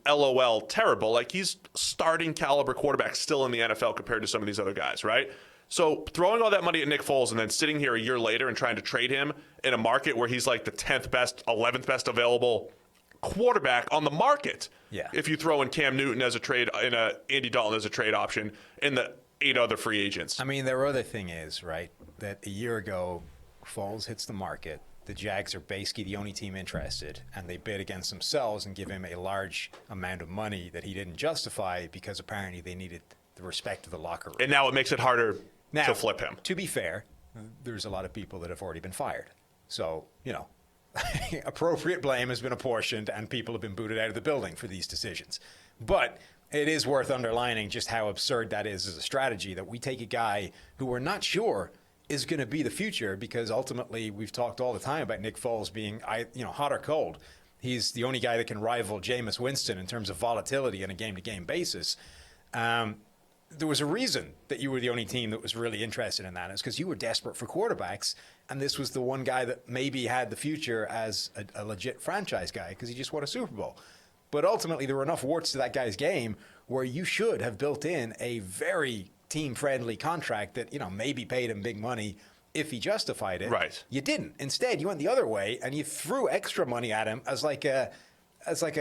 LOL terrible. Like he's starting caliber quarterback still in the NFL compared to some of these other guys, right? So throwing all that money at Nick Foles and then sitting here a year later and trying to trade him in a market where he's like the 10th best, 11th best available quarterback on the market. Yeah. If you throw in Cam Newton as a trade, Andy Dalton as a trade option, and the 8 other free agents. I mean, their other thing is, right, that a year ago, Foles hits the market. The Jags are basically the only team interested, and they bid against themselves and give him a large amount of money that he didn't justify because apparently they needed the respect of the locker room. And now it makes it harder to flip him. To be fair, there's a lot of people that have already been fired. So, appropriate blame has been apportioned and people have been booted out of the building for these decisions. But it is worth underlining just how absurd that is as a strategy, that we take a guy who we're not sure is going to be the future, because ultimately we've talked all the time about Nick Foles being hot or cold. He's the only guy that can rival Jameis Winston in terms of volatility on a game-to-game basis. There was a reason that you were the only team that was really interested in that. It's because you were desperate for quarterbacks, and this was the one guy that maybe had the future as a legit franchise guy because he just won a Super Bowl. But ultimately, there were enough warts to that guy's game where you should have built in a very team-friendly contract that, maybe paid him big money if he justified it. Right. You didn't. Instead, you went the other way, and you threw extra money at him as like a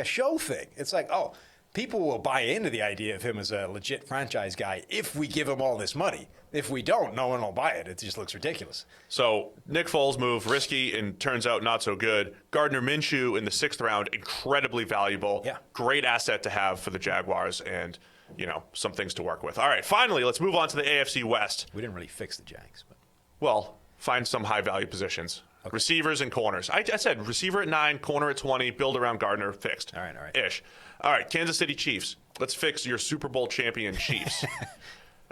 show thing. It's like, oh, people will buy into the idea of him as a legit franchise guy if we give him all this money. If we don't, no one will buy it. It just looks ridiculous. So Nick Foles move, risky and turns out not so good. Gardner Minshew in the 6th round, incredibly valuable. Yeah. Great asset to have for the Jaguars and, some things to work with. All right, finally, let's move on to the AFC West. We didn't really fix the Jags. But Well, find some high-value positions. Okay. Receivers and corners. I said receiver at 9, corner at 20, build around Gardner, fixed. All right. Ish. All right, Kansas City Chiefs. Let's fix your Super Bowl champion Chiefs.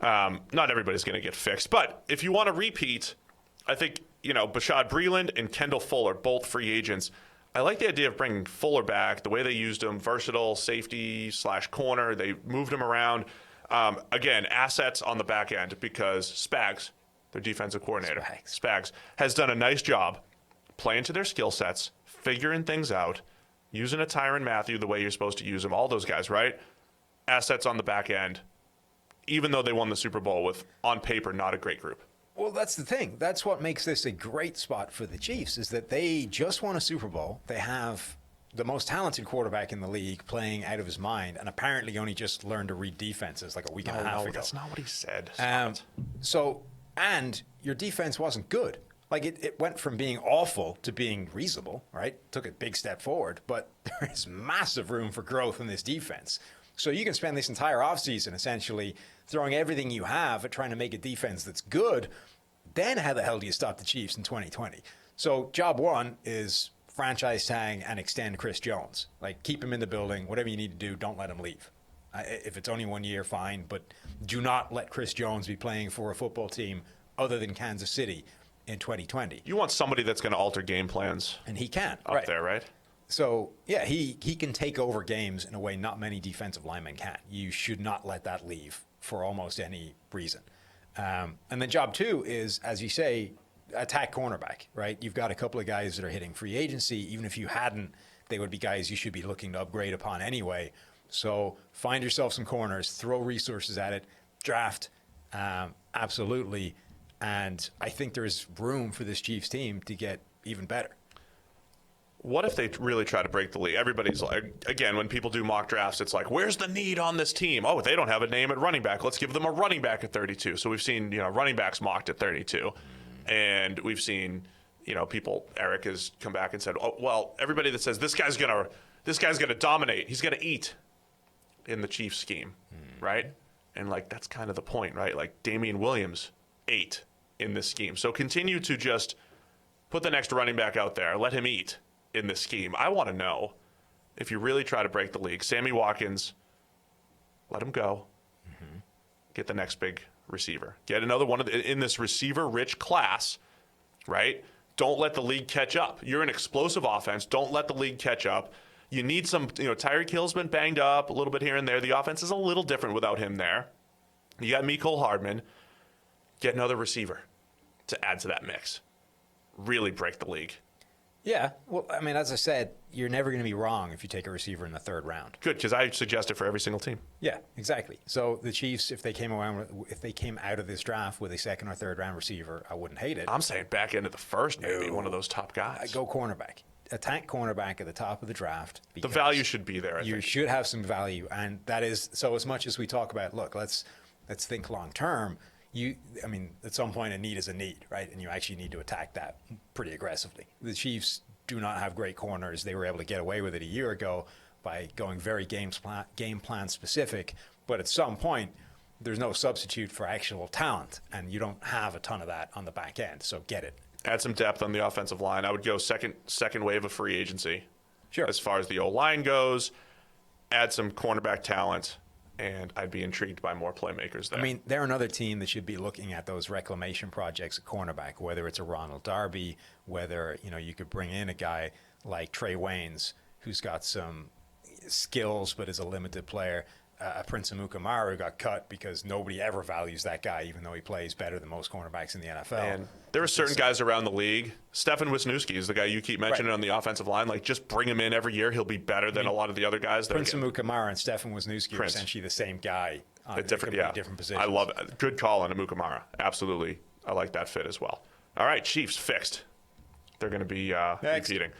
Not everybody's going to get fixed. But if you want to repeat, I think, Bashad Breeland and Kendall Fuller, both free agents. I like the idea of bringing Fuller back, the way they used him, versatile safety / corner. They moved him around. Again, assets on the back end because Spags, their defensive coordinator, Spags, has done a nice job playing to their skill sets, figuring things out, using a Tyrann Mathieu the way you're supposed to use him, all those guys, right? Assets on the back end, even though they won the Super Bowl with, on paper, not a great group. Well, that's the thing. That's what makes this a great spot for the Chiefs, is that they just won a Super Bowl. They have the most talented quarterback in the league playing out of his mind, and apparently only just learned to read defenses like a week and a half ago. That's not what he said. And your defense wasn't good. Like, it went from being awful to being reasonable, right? Took a big step forward, but there is massive room for growth in this defense. So you can spend this entire offseason essentially throwing everything you have at trying to make a defense that's good. Then how the hell do you stop the Chiefs in 2020? So job one is franchise tag and extend Chris Jones. Like, keep him in the building. Whatever you need to do, don't let him leave. If it's only 1 year, fine. But do not let Chris Jones be playing for a football team other than Kansas City in 2020. You want somebody that's going to alter game plans. And he can. Up there, right? So, yeah, he can take over games in a way not many defensive linemen can. You should not let that leave for almost any reason. And then job two is, as you say, attack cornerback, right? You've got a couple of guys that are hitting free agency. Even if you hadn't, they would be guys you should be looking to upgrade upon anyway. So find yourself some corners, throw resources at it, draft, absolutely. And I think there's room for this Chiefs team to get even better. What if they really try to break the league? Everybody's like, again, when people do mock drafts, it's like, where's the need on this team? Oh, they don't have a name at running back. Let's give them a running back at 32. So we've seen, running backs mocked at 32. And we've seen, people, Eric has come back and said, oh, well, everybody that says this guy's going to dominate, he's going to eat in the Chiefs scheme, right? And that's kind of the point, right? Like Damian Williams ate in this scheme. So continue to just put the next running back out there, let him eat in this scheme. I want to know if you really try to break the league. Sammy Watkins, let him go. Get the next big receiver. Get another one in this receiver-rich class, right? Don't let the league catch up. You're an explosive offense. Don't let the league catch up. You need some, Tyreek Hill's been banged up a little bit here and there. The offense is a little different without him there. You got Mecole Hardman. Get another receiver to add to that mix. Really break the league. Yeah. Well, I mean, as I said, you're never going to be wrong if you take a receiver in the third round. Good, because I suggest it for every single team. Yeah, exactly. So the Chiefs, if they came out of this draft with a second or third round receiver, I wouldn't hate it. I'm saying back into the first, maybe one of those top guys. Go cornerback. Attack cornerback at the top of the draft. The value should be there, I think. You should have some value, and that is, so as much as we talk about, look, let's think long term. At some point, a need is a need, right? And you actually need to attack that pretty aggressively. The Chiefs do not have great corners. They were able to get away with it a year ago by going very game plan specific. But at some point, there's no substitute for actual talent, and you don't have a ton of that on the back end. So get it. Add some depth on the offensive line. I would go second wave of free agency. Sure. As far as the O-line goes, add some cornerback talent. And I'd be intrigued by more playmakers there. I mean, they're another team that should be looking at those reclamation projects at cornerback, whether it's a Ronald Darby, whether, you could bring in a guy like Trey Waynes, who's got some skills but is a limited player. Prince Amukamara got cut because nobody ever values that guy, even though he plays better than most cornerbacks in the NFL. And there are certain guys around the league. Stefan Wisniewski is the guy you keep mentioning on the offensive line. Just bring him in every year. He'll be better than a lot of the other guys. Prince Amukamara and Stefan Wisniewski are essentially the same guy on a different position. I love it. Good call on Amukamara. Absolutely. I like that fit as well. All right, Chiefs fixed. They're going to be repeating.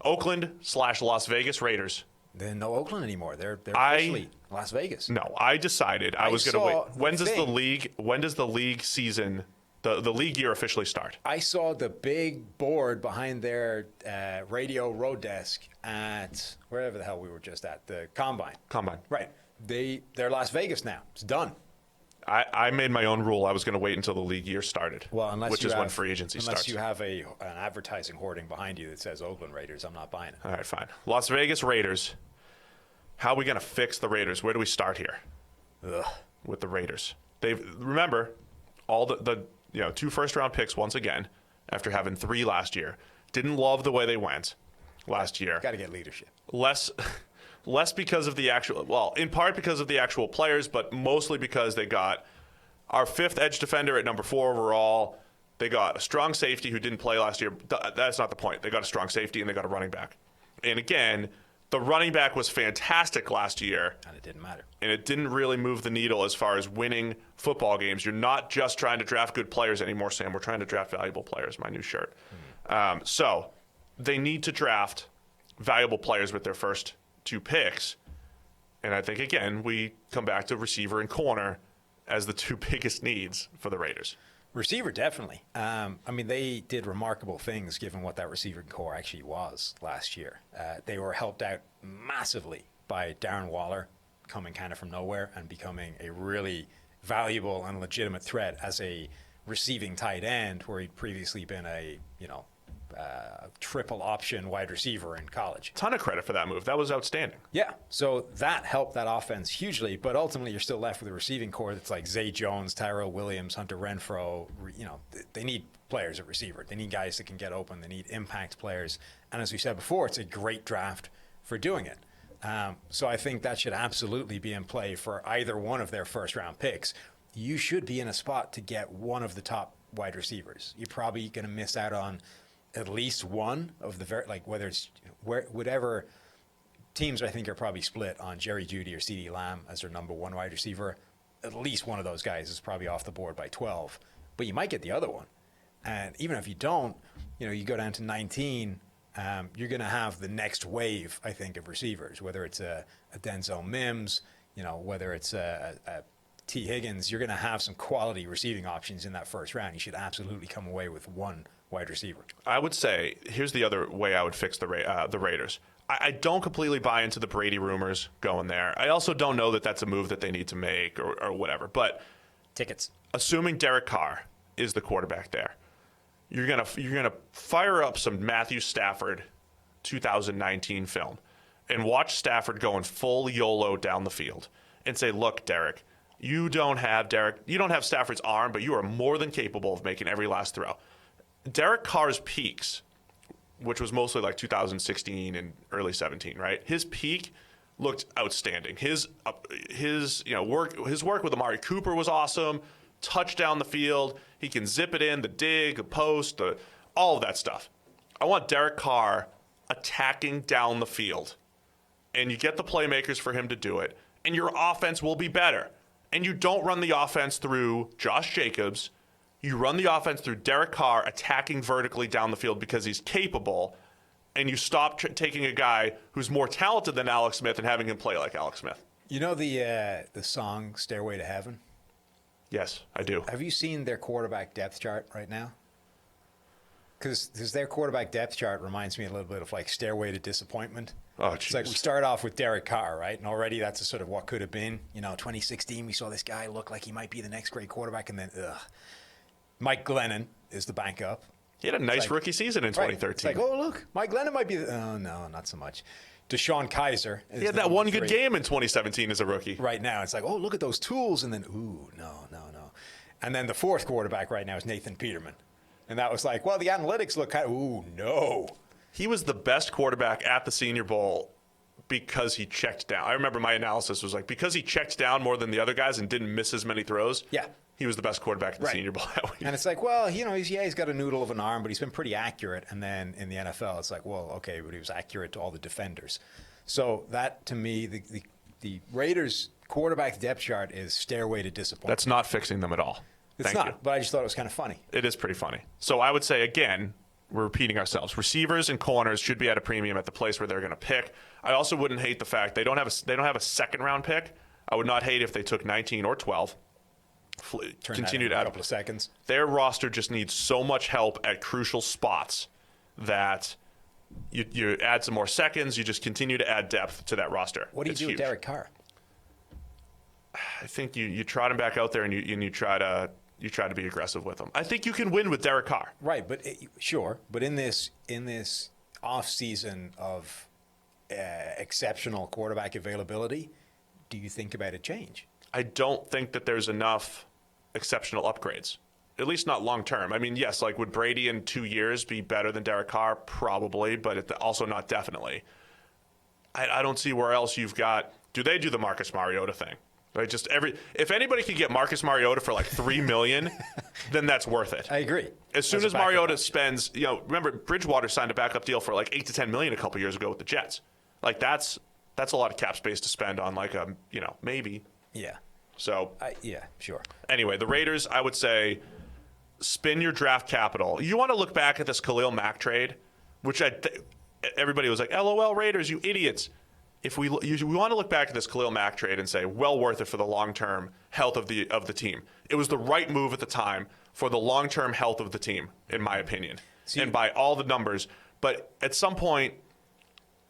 Oakland/Las Vegas Raiders. They're no Oakland anymore. They're officially Las Vegas. No, I decided I was going to wait. When does the league season, the league year officially start? I saw the big board behind their radio road desk at wherever the hell we were just at, the Combine. Right. They're Las Vegas now. It's done. I made my own rule. I was going to wait until the league year started, which is when free agency starts. Unless you have an advertising hoarding behind you that says Oakland Raiders, I'm not buying it. All right, fine. Las Vegas Raiders. How are we going to fix the Raiders? Where do we start here? With the Raiders. Remember, all the 2 first-round picks once again, after having 3 last year. Didn't love the way they went last year. Got to get leadership. Less because of the actual, in part because of the actual players, but mostly because they got our 5th edge defender at number 4 overall. They got a strong safety who didn't play last year. That's not the point. They got a strong safety and they got a running back. And again, the running back was fantastic last year. And it didn't matter. And it didn't really move the needle as far as winning football games. You're not just trying to draft good players anymore, Sam. We're trying to draft valuable players, my new shirt. So they need to draft valuable players with their first 2 picks. And I think, again, we come back to receiver and corner as the 2 biggest needs for the Raiders. Receiver, definitely. They did remarkable things given what that receiver core actually was last year. They were helped out massively by Darren Waller coming kind of from nowhere and becoming a really valuable and legitimate threat as a receiving tight end, where he'd previously been a triple option wide receiver in college. Ton of credit for that move. That was outstanding. Yeah, so that helped that offense hugely, but ultimately you're still left with a receiving core that's like Zay Jones, Tyrell Williams, Hunter Renfrow. They need players at receiver. They need guys that can get open. They need impact players. And as we said before, it's a great draft for doing it. So I think that should absolutely be in play for either one of their first-round picks. You should be in a spot to get one of the top wide receivers. You're probably going to miss out on at least one of the whether it's whatever teams I think are probably split on Jerry Jeudy or CeeDee Lamb as their number one wide receiver. At least one of those guys is probably off the board by 12, but you might get the other one. And even if you don't, you go down to 19, you're going to have the next wave, I think, of receivers, whether it's a Denzel Mims, whether it's a T. Higgins. You're going to have some quality receiving options in that first round. You should absolutely come away with one wide receiver. I would say, here's the other way I would fix the Raiders. I don't completely buy into the Brady rumors going there. I also don't know that that's a move that they need to make or whatever. But tickets. Assuming Derek Carr is the quarterback there, you're gonna fire up some Matthew Stafford 2019 film and watch Stafford going full YOLO down the field and say, look, Derek, you don't have Stafford's arm, but you are more than capable of making every last throw. Derek Carr's peaks, which was mostly like 2016 and early 17, right? His peak looked outstanding. His work with Amari Cooper was awesome. Touchdown the field. He can zip it in, the dig, the post, all of that stuff. I want Derek Carr attacking down the field. And you get the playmakers for him to do it. And your offense will be better. And you don't run the offense through Josh Jacobs. You run the offense through Derek Carr attacking vertically down the field because he's capable, and you stop taking a guy who's more talented than Alex Smith and having him play like Alex Smith. You know the song Stairway to Heaven? Yes, I do. Have you seen their quarterback depth chart right now? Because their quarterback depth chart reminds me a little bit of like Stairway to Disappointment. Oh, It's like we start off with Derek Carr, right? And already that's a sort of what could have been. 2016, we saw this guy look like he might be the next great quarterback, and then, Mike Glennon is the backup. He had a nice rookie season in 2013. Right. It's like, oh, look, Mike Glennon might be oh, no, not so much. Deshaun Kaiser. He had that one good game in 2017 as a rookie. Right now, it's like, oh, look at those tools. And then, no. And then the fourth quarterback right now is Nathan Peterman. And that was like, well, the analytics look kind of, no. He was the best quarterback at the Senior Bowl because he checked down. I remember my analysis was like, because he checked down more than the other guys and didn't miss as many throws. Yeah. He was the best quarterback at the Senior Bowl that week. And it's like, well, he's got a noodle of an arm, but he's been pretty accurate. And then in the NFL, it's like, well, okay, but he was accurate to all the defenders. So that, to me, the Raiders' quarterback depth chart is stairway to disappointment. That's not fixing them at all. It's not, but I just thought it was kind of funny. It is pretty funny. So I would say, again, we're repeating ourselves. Receivers and corners should be at a premium at the place where they're going to pick. I also wouldn't hate the fact they don't have a second-round pick. I would not hate if they took 19 or 12. Continue to add a couple of seconds. Their roster just needs so much help at crucial spots that you add some more seconds. You just continue to add depth to that roster. What do you do with Derek Carr? I think you trot him back out there and you try to be aggressive with him. I think you can win with Derek Carr. Right, but sure. But in this off season of exceptional quarterback availability, do you think about a change? I don't think that there's enough exceptional upgrades, at least not long term. I mean, yes, like would Brady in 2 years be better than Derek Carr? Probably, but also not definitely. I don't see where else you've got. Do they do the Marcus Mariota thing? Right, if anybody could get Marcus Mariota for like $3 million, then that's worth it. I agree. As soon as Mariota spends, remember Bridgewater signed a backup deal for like $8 to $10 million a couple years ago with the Jets. Like that's a lot of cap space to spend on like maybe. Yeah. So yeah, sure. Anyway, the Raiders, I would say, spin your draft capital. You want to look back at this Khalil Mack trade, which everybody was like, "LOL, Raiders, you idiots." If we want to look back at this Khalil Mack trade and say, well worth it for the long-term health of the team. It was the right move at the time for the long-term health of the team, in my opinion, and by all the numbers. But at some point,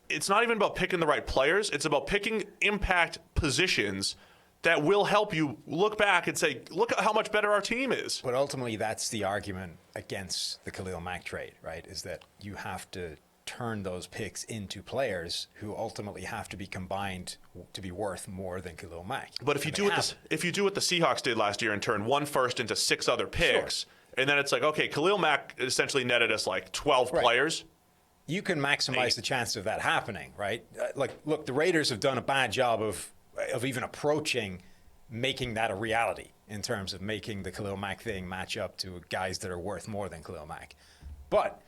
it's not even about picking the right players. It's about picking impact positions that will help you look back and say, look at how much better our team is. But ultimately, that's the argument against the Khalil Mack trade, right? Is that you have to turn those picks into players who ultimately have to be combined to be worth more than Khalil Mack. But if you do what the Seahawks did last year and turn one first into 6 other picks, and then it's like, okay, Khalil Mack essentially netted us like 12 players. You can maximize the chance of that happening, right? Look, the Raiders have done a bad job of even approaching making that a reality in terms of making the Khalil Mack thing match up to guys that are worth more than Khalil Mack. But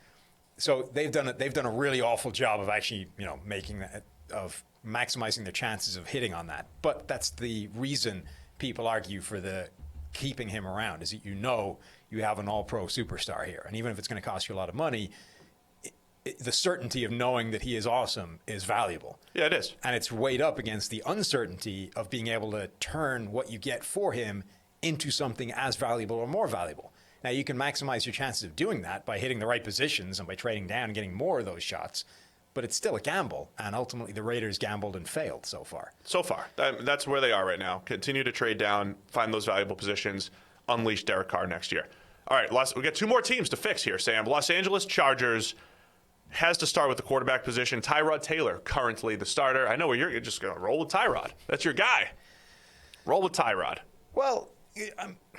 so they've done a really awful job of actually, making that, of maximizing their chances of hitting on that. But that's the reason people argue for the keeping him around, is that you have an all-pro superstar here. And even if it's going to cost you a lot of money, the certainty of knowing that he is awesome is valuable. Yeah, it is. And it's weighed up against the uncertainty of being able to turn what you get for him into something as valuable or more valuable. Now, you can maximize your chances of doing that by hitting the right positions and by trading down and getting more of those shots, but it's still a gamble. And ultimately, the Raiders gambled and failed so far. That's where they are right now. Continue to trade down, find those valuable positions, unleash Derek Carr next year. All right, we got 2 more teams to fix here, Sam. Los Angeles Chargers has to start with the quarterback position. Tyrod Taylor, currently the starter. I know you're just going to roll with Tyrod. That's your guy. Roll with Tyrod. Well,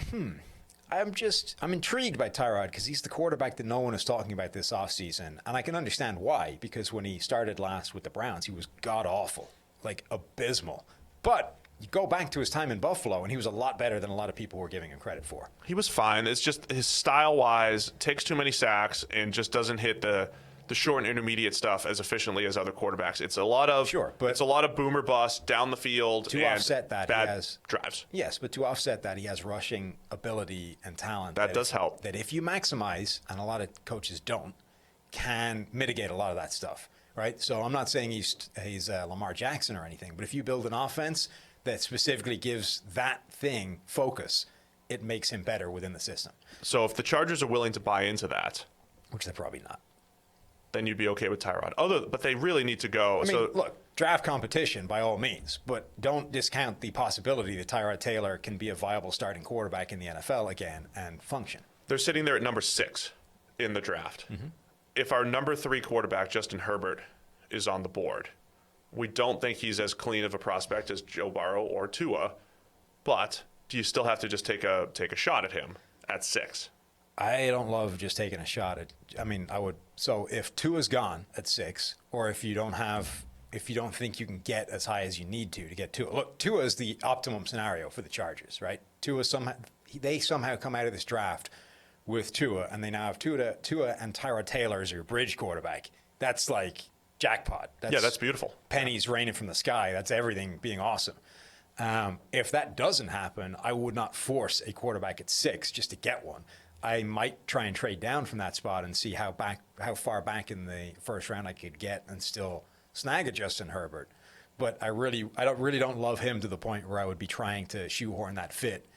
I'm intrigued by Tyrod because he's the quarterback that no one is talking about this offseason. And I can understand why, because when he started last with the Browns, he was god-awful, like abysmal. But you go back to his time in Buffalo, and he was a lot better than a lot of people were giving him credit for. He was fine. It's just his style-wise, takes too many sacks and just doesn't hit the short and intermediate stuff as efficiently as other quarterbacks. It's a lot of boomer bust down the field to and offset that bad he has drives. Yes, but to offset that, he has rushing ability and talent. That does help. That if you maximize, and a lot of coaches don't, can mitigate a lot of that stuff, right? So I'm not saying he's Lamar Jackson or anything, but if you build an offense that specifically gives that thing focus, it makes him better within the system. So if the Chargers are willing to buy into that, which they're probably not, then you'd be okay with Tyrod. But they really need to go. I mean, look, draft competition by all means, but don't discount the possibility that Tyrod Taylor can be a viable starting quarterback in the NFL again and function. They're sitting there at number 6 in the draft. Mm-hmm. If our number 3 quarterback, Justin Herbert, is on the board, we don't think he's as clean of a prospect as Joe Burrow or Tua, but do you still have to just take a shot at him at 6? I don't love just taking a shot at. I would. So if Tua's gone at 6, or if you don't think you can get as high as you need to get Tua. Look, Tua is the optimum scenario for the Chargers, right? They somehow come out of this draft with Tua, and they now have Tua and Tyrod Taylor as your bridge quarterback. That's like jackpot. That's beautiful. Pennies raining from the sky. That's everything being awesome. If that doesn't happen, I would not force a quarterback at 6 just to get one. I might try and trade down from that spot and see how far back in the first round I could get and still snag a Justin Herbert. But I really don't love him to the point where I would be trying to shoehorn that fit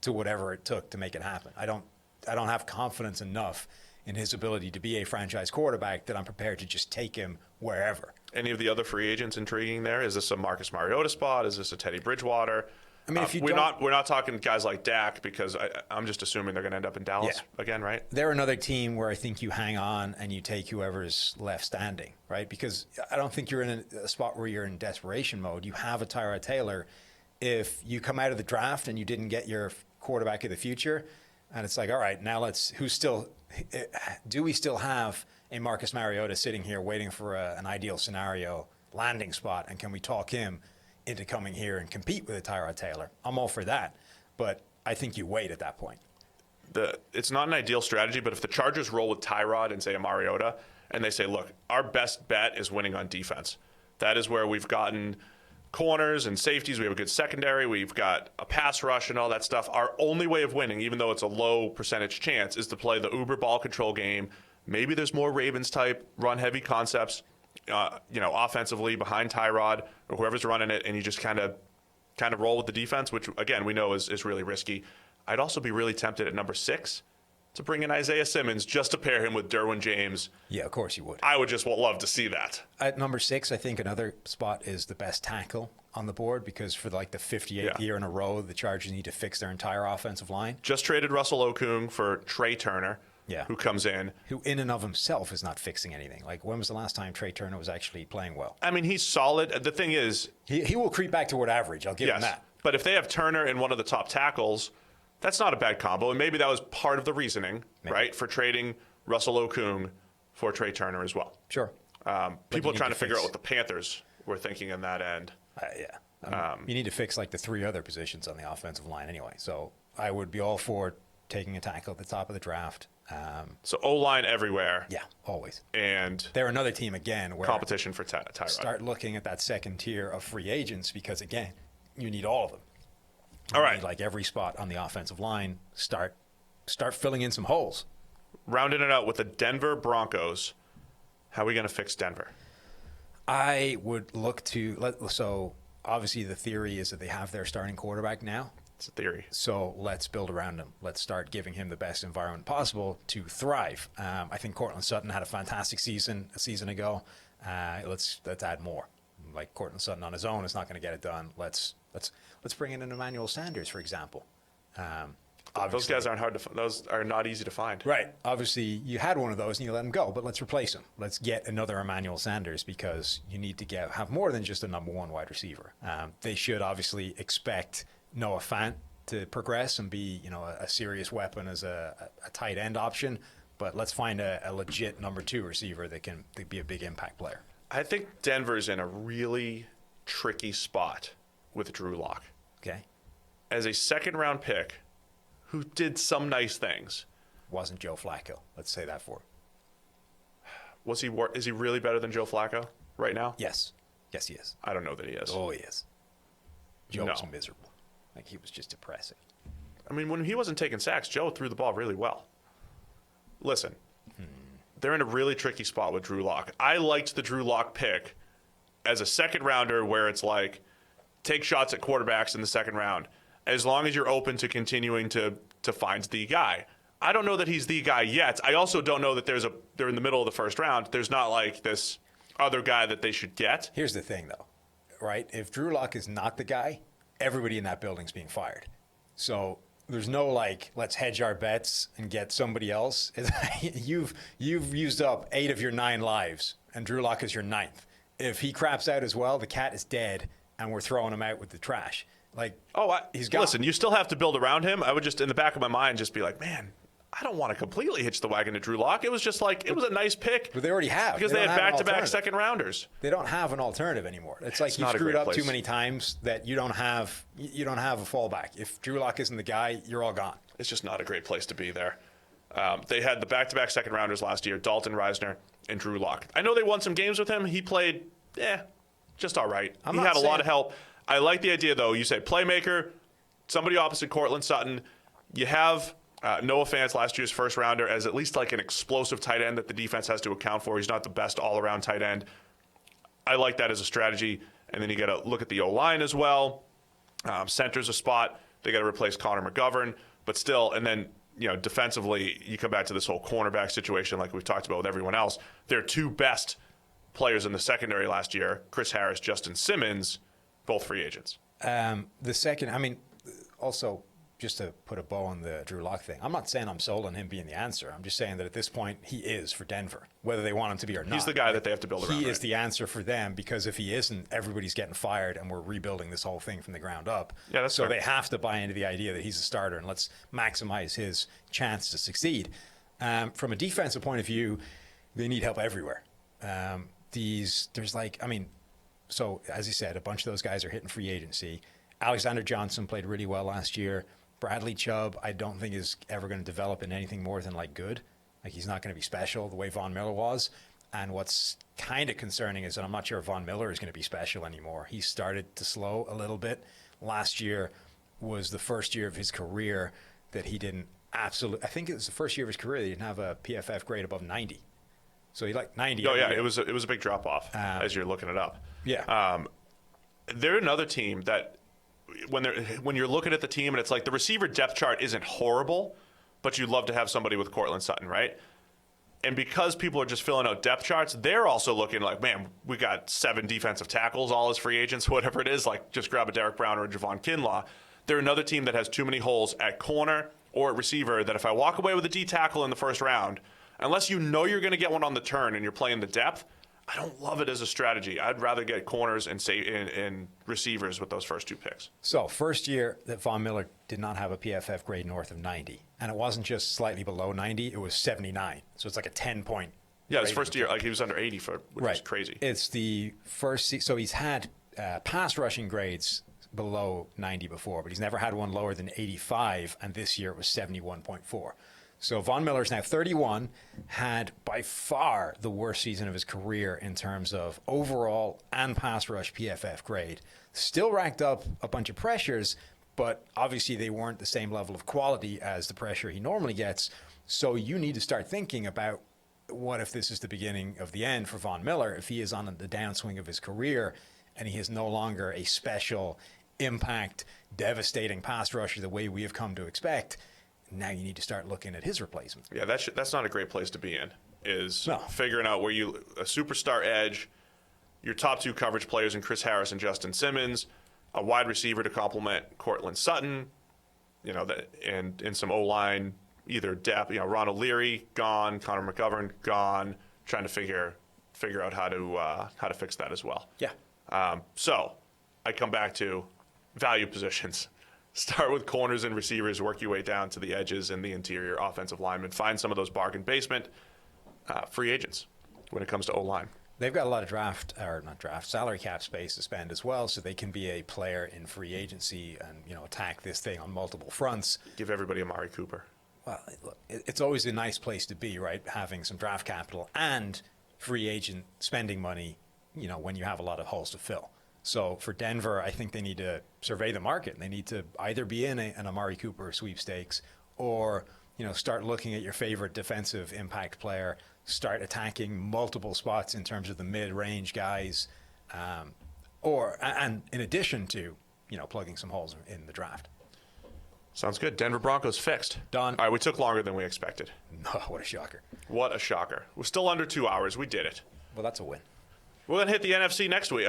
to whatever it took to make it happen. I don't have confidence enough in his ability to be a franchise quarterback that I'm prepared to just take him wherever. Any of the other free agents intriguing there? Is this a Marcus Mariota spot? Is this a Teddy Bridgewater? I mean, if you we're not talking guys like Dak, because I'm just assuming they're going to end up in Dallas again, right? They're another team where I think you hang on and you take whoever's left standing, right? Because I don't think you're in a spot where you're in desperation mode. You have a Tyrod Taylor. If you come out of the draft and you didn't get your quarterback of the future, and it's like, all right, now do we still have a Marcus Mariota sitting here waiting for an ideal scenario landing spot, and can we talk him into coming here and compete with a Tyrod Taylor? I'm all for that, but I think you wait at that point. It's not an ideal strategy, but if the Chargers roll with Tyrod and say a Mariota, and they say, look, our best bet is winning on defense. That is where we've gotten corners and safeties. We have a good secondary. We've got a pass rush and all that stuff. Our only way of winning, even though it's a low percentage chance, is to play the uber ball control game. Maybe there's more Ravens type run-heavy concepts, offensively behind Tyrod or whoever's running it, and you just kind of roll with the defense, which again we know is really risky. I'd also be really tempted at number 6 to bring in Isaiah Simmons just to pair him with Derwin James. Yeah, of course you would. I would just love to see that. At number 6, I think another spot is the best tackle on the board, because for like the 58th year in a row, the Chargers need to fix their entire offensive line. Just traded Russell Okung for Trey Turner, who comes in. Who in and of himself is not fixing anything. Like, when was the last time Trey Turner was actually playing well? I mean, he's solid. The thing is, he will creep back toward average. I'll give him that. But if they have Turner in one of the top tackles, that's not a bad combo. And maybe that was part of the reasoning, right, for trading Russell Okung for Trey Turner as well. Sure. People are trying to figure out what the Panthers were thinking in that end. You need to fix like the 3 other positions on the offensive line anyway. So I would be all for taking a tackle at the top of the draft. So O-line everywhere. Yeah, always. And they're another team again where competition for Tyrod. Start looking at that second tier of free agents, because again, you need all of them. All right. Like every spot on the offensive line, start filling in some holes. Rounding it out with the Denver Broncos. How are we going to fix Denver? I would look to so obviously the theory is that they have their starting quarterback now. It's a theory. So let's build around him. Let's start giving him the best environment possible to thrive. I think Cortland Sutton had a fantastic season a season ago. Let's add more. Like Cortland Sutton on his own is not going to get it done. Let's bring in an Emmanuel Sanders, for example. Those guys aren't those are not easy to find. Right. Obviously, you had one of those and you let him go, but let's replace him. Let's get another Emmanuel Sanders, because you need to have more than just a number 1 wide receiver. They should obviously expect Noah Fant to progress and be, a serious weapon as a tight end option, but let's find a legit number 2 receiver that can be a big impact player. I think Denver's in a really tricky spot with Drew Lock. Okay. As a second-round pick who did some nice things. Wasn't Joe Flacco. Let's say that for him. Is he really better than Joe Flacco right now? Yes. Yes, he is. I don't know that he is. Oh, he is. Joe was miserable. Like, he was just depressing. I mean, when he wasn't taking sacks, Joe threw the ball really well. Listen, they're in a really tricky spot with Drew Lock. I liked the Drew Lock pick as a second rounder, where it's like, take shots at quarterbacks in the second round, as long as you're open to continuing to find the guy. I don't know that he's the guy yet. I also don't know that they're in the middle of the first round. There's not like this other guy that they should get. Here's the thing, though, right? If Drew Lock is not the guy, everybody in that building's being fired. So there's no like, let's hedge our bets and get somebody else. You've used up 8 of your 9 lives, and Drew Lock is your 9th. If he craps out as well, the cat is dead, and we're throwing him out with the trash. Like, he's gone. Listen, you still have to build around him. I would just, in the back of my mind, just be like, man, I don't want to completely hitch the wagon to Drew Lock. It was just like, it was a nice pick. But they already have. Because they had back-to-back second rounders. They don't have an alternative anymore. It's like you screwed up too many times that you don't have a fallback. If Drew Lock isn't the guy, you're all gone. It's just not a great place to be there. They had the back-to-back second rounders last year, Dalton Reisner and Drew Lock. I know they won some games with him. He played, just all right. He had a lot of help. I like the idea, though. You say playmaker, somebody opposite Cortland Sutton. You have Noah Fant, last year's first rounder, as at least like an explosive tight end that the defense has to account for. He's not the best all-around tight end. I like that as a strategy. And then you got to look at the O-line as well. Center's a spot. They got to replace Connor McGovern. But still, and then, defensively, you come back to this whole cornerback situation like we've talked about with everyone else. Their 2 best players in the secondary last year, Chris Harris, Justin Simmons, both free agents. Also, just to put a bow on the Drew Lock thing, I'm not saying I'm sold on him being the answer. I'm just saying that at this point, he is for Denver, whether they want him to be or not. He's the guy that they have to build around. He is the answer for them, because if he isn't, everybody's getting fired, and we're rebuilding this whole thing from the ground up. Yeah, that's so fair. They have to buy into the idea that he's a starter, and let's maximize his chance to succeed. From a defensive point of view, they need help everywhere. So as you said, a bunch of those guys are hitting free agency. Alexander Johnson played really well last year. Bradley Chubb, I don't think is ever going to develop in anything more than like good. Like, he's not going to be special the way Von Miller was. And what's kind of concerning is that I'm not sure if Von Miller is going to be special anymore. He started to slow a little bit. Last year was the first year of his career that he didn't I think it was the first year of his career that he didn't have a PFF grade above 90. So he like 90. Oh, yeah, it was a big drop-off as you're looking it up. Yeah. They're another team that when you're looking at the team and it's like the receiver depth chart isn't horrible, but you'd love to have somebody with Cortland Sutton, right? And because people are just filling out depth charts, they're also looking like, man, we got 7 defensive tackles, all as free agents, whatever it is, like just grab a Derek Brown or a Javon Kinlaw. They're another team that has too many holes at corner or at receiver that if I walk away with a D tackle in the first round, unless you know you're going to get one on the turn and you're playing the depth, I don't love it as a strategy. I'd rather get corners and receivers with those first 2 picks. So, first year that Von Miller did not have a PFF grade north of 90. And it wasn't just slightly below 90, it was 79. So it's like a 10-point. Yeah, his first year, like he was under 80, which is crazy. It's the first so he's had pass rushing grades below 90 before, but he's never had one lower than 85, and this year it was 71.4. So Von Miller's now 31, had by far the worst season of his career in terms of overall and pass rush PFF grade. Still racked up a bunch of pressures, but obviously they weren't the same level of quality as the pressure he normally gets. So you need to start thinking about what if this is the beginning of the end for Von Miller, if he is on the downswing of his career and he is no longer a special impact, devastating pass rusher the way we have come to expect. Now you need to start looking at his replacement. Yeah, that's not a great place to be in, is figuring out where a superstar edge, your top 2 coverage players in Chris Harris and Justin Simmons, a wide receiver to complement Cortland Sutton, and some O-line, either depth, Ron O'Leary, gone, Connor McGovern, gone, trying to figure out how to fix that as well. Yeah. So I come back to value positions. Start with corners and receivers, work your way down to the edges and the interior offensive linemen. Find some of those bargain basement free agents when it comes to O-line. They've got a lot of salary cap space to spend as well, so they can be a player in free agency and attack this thing on multiple fronts. Give everybody Amari Cooper. Well, look, it's always a nice place to be, right? Having some draft capital and free agent spending money, when you have a lot of holes to fill. So for Denver, I think they need to survey the market. They need to either be in an Amari Cooper sweepstakes or, start looking at your favorite defensive impact player, start attacking multiple spots in terms of the mid-range guys, and in addition to, plugging some holes in the draft. Sounds good. Denver Broncos fixed. Done. All right, we took longer than we expected. No, what a shocker. What a shocker. We're still under 2 hours. We did it. Well, that's a win. We're going to hit the NFC next week,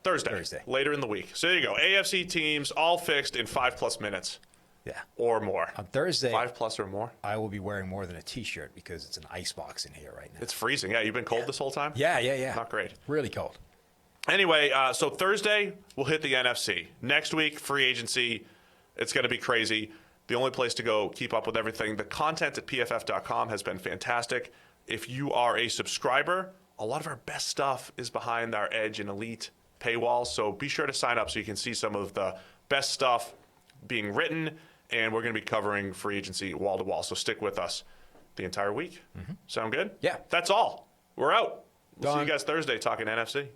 Thursday, later in the week. So there you go. AFC teams all fixed in 5+ minutes. Yeah. Or more. On Thursday, 5+ or more. I will be wearing more than a T-shirt because it's an ice box in here right now. It's freezing. Yeah, you've been cold this whole time? Yeah. Not great. Really cold. Anyway, so Thursday, we'll hit the NFC. Next week, free agency. It's going to be crazy. The only place to go keep up with everything. The content at pff.com has been fantastic. If you are a subscriber, a lot of our best stuff is behind our Edge and Elite paywall. So be sure to sign up so you can see some of the best stuff being written. And we're going to be covering free agency wall to wall. So stick with us the entire week. Mm-hmm. Sound good? Yeah. That's all. We're out. We'll see Done. you guys Thursday talking NFC.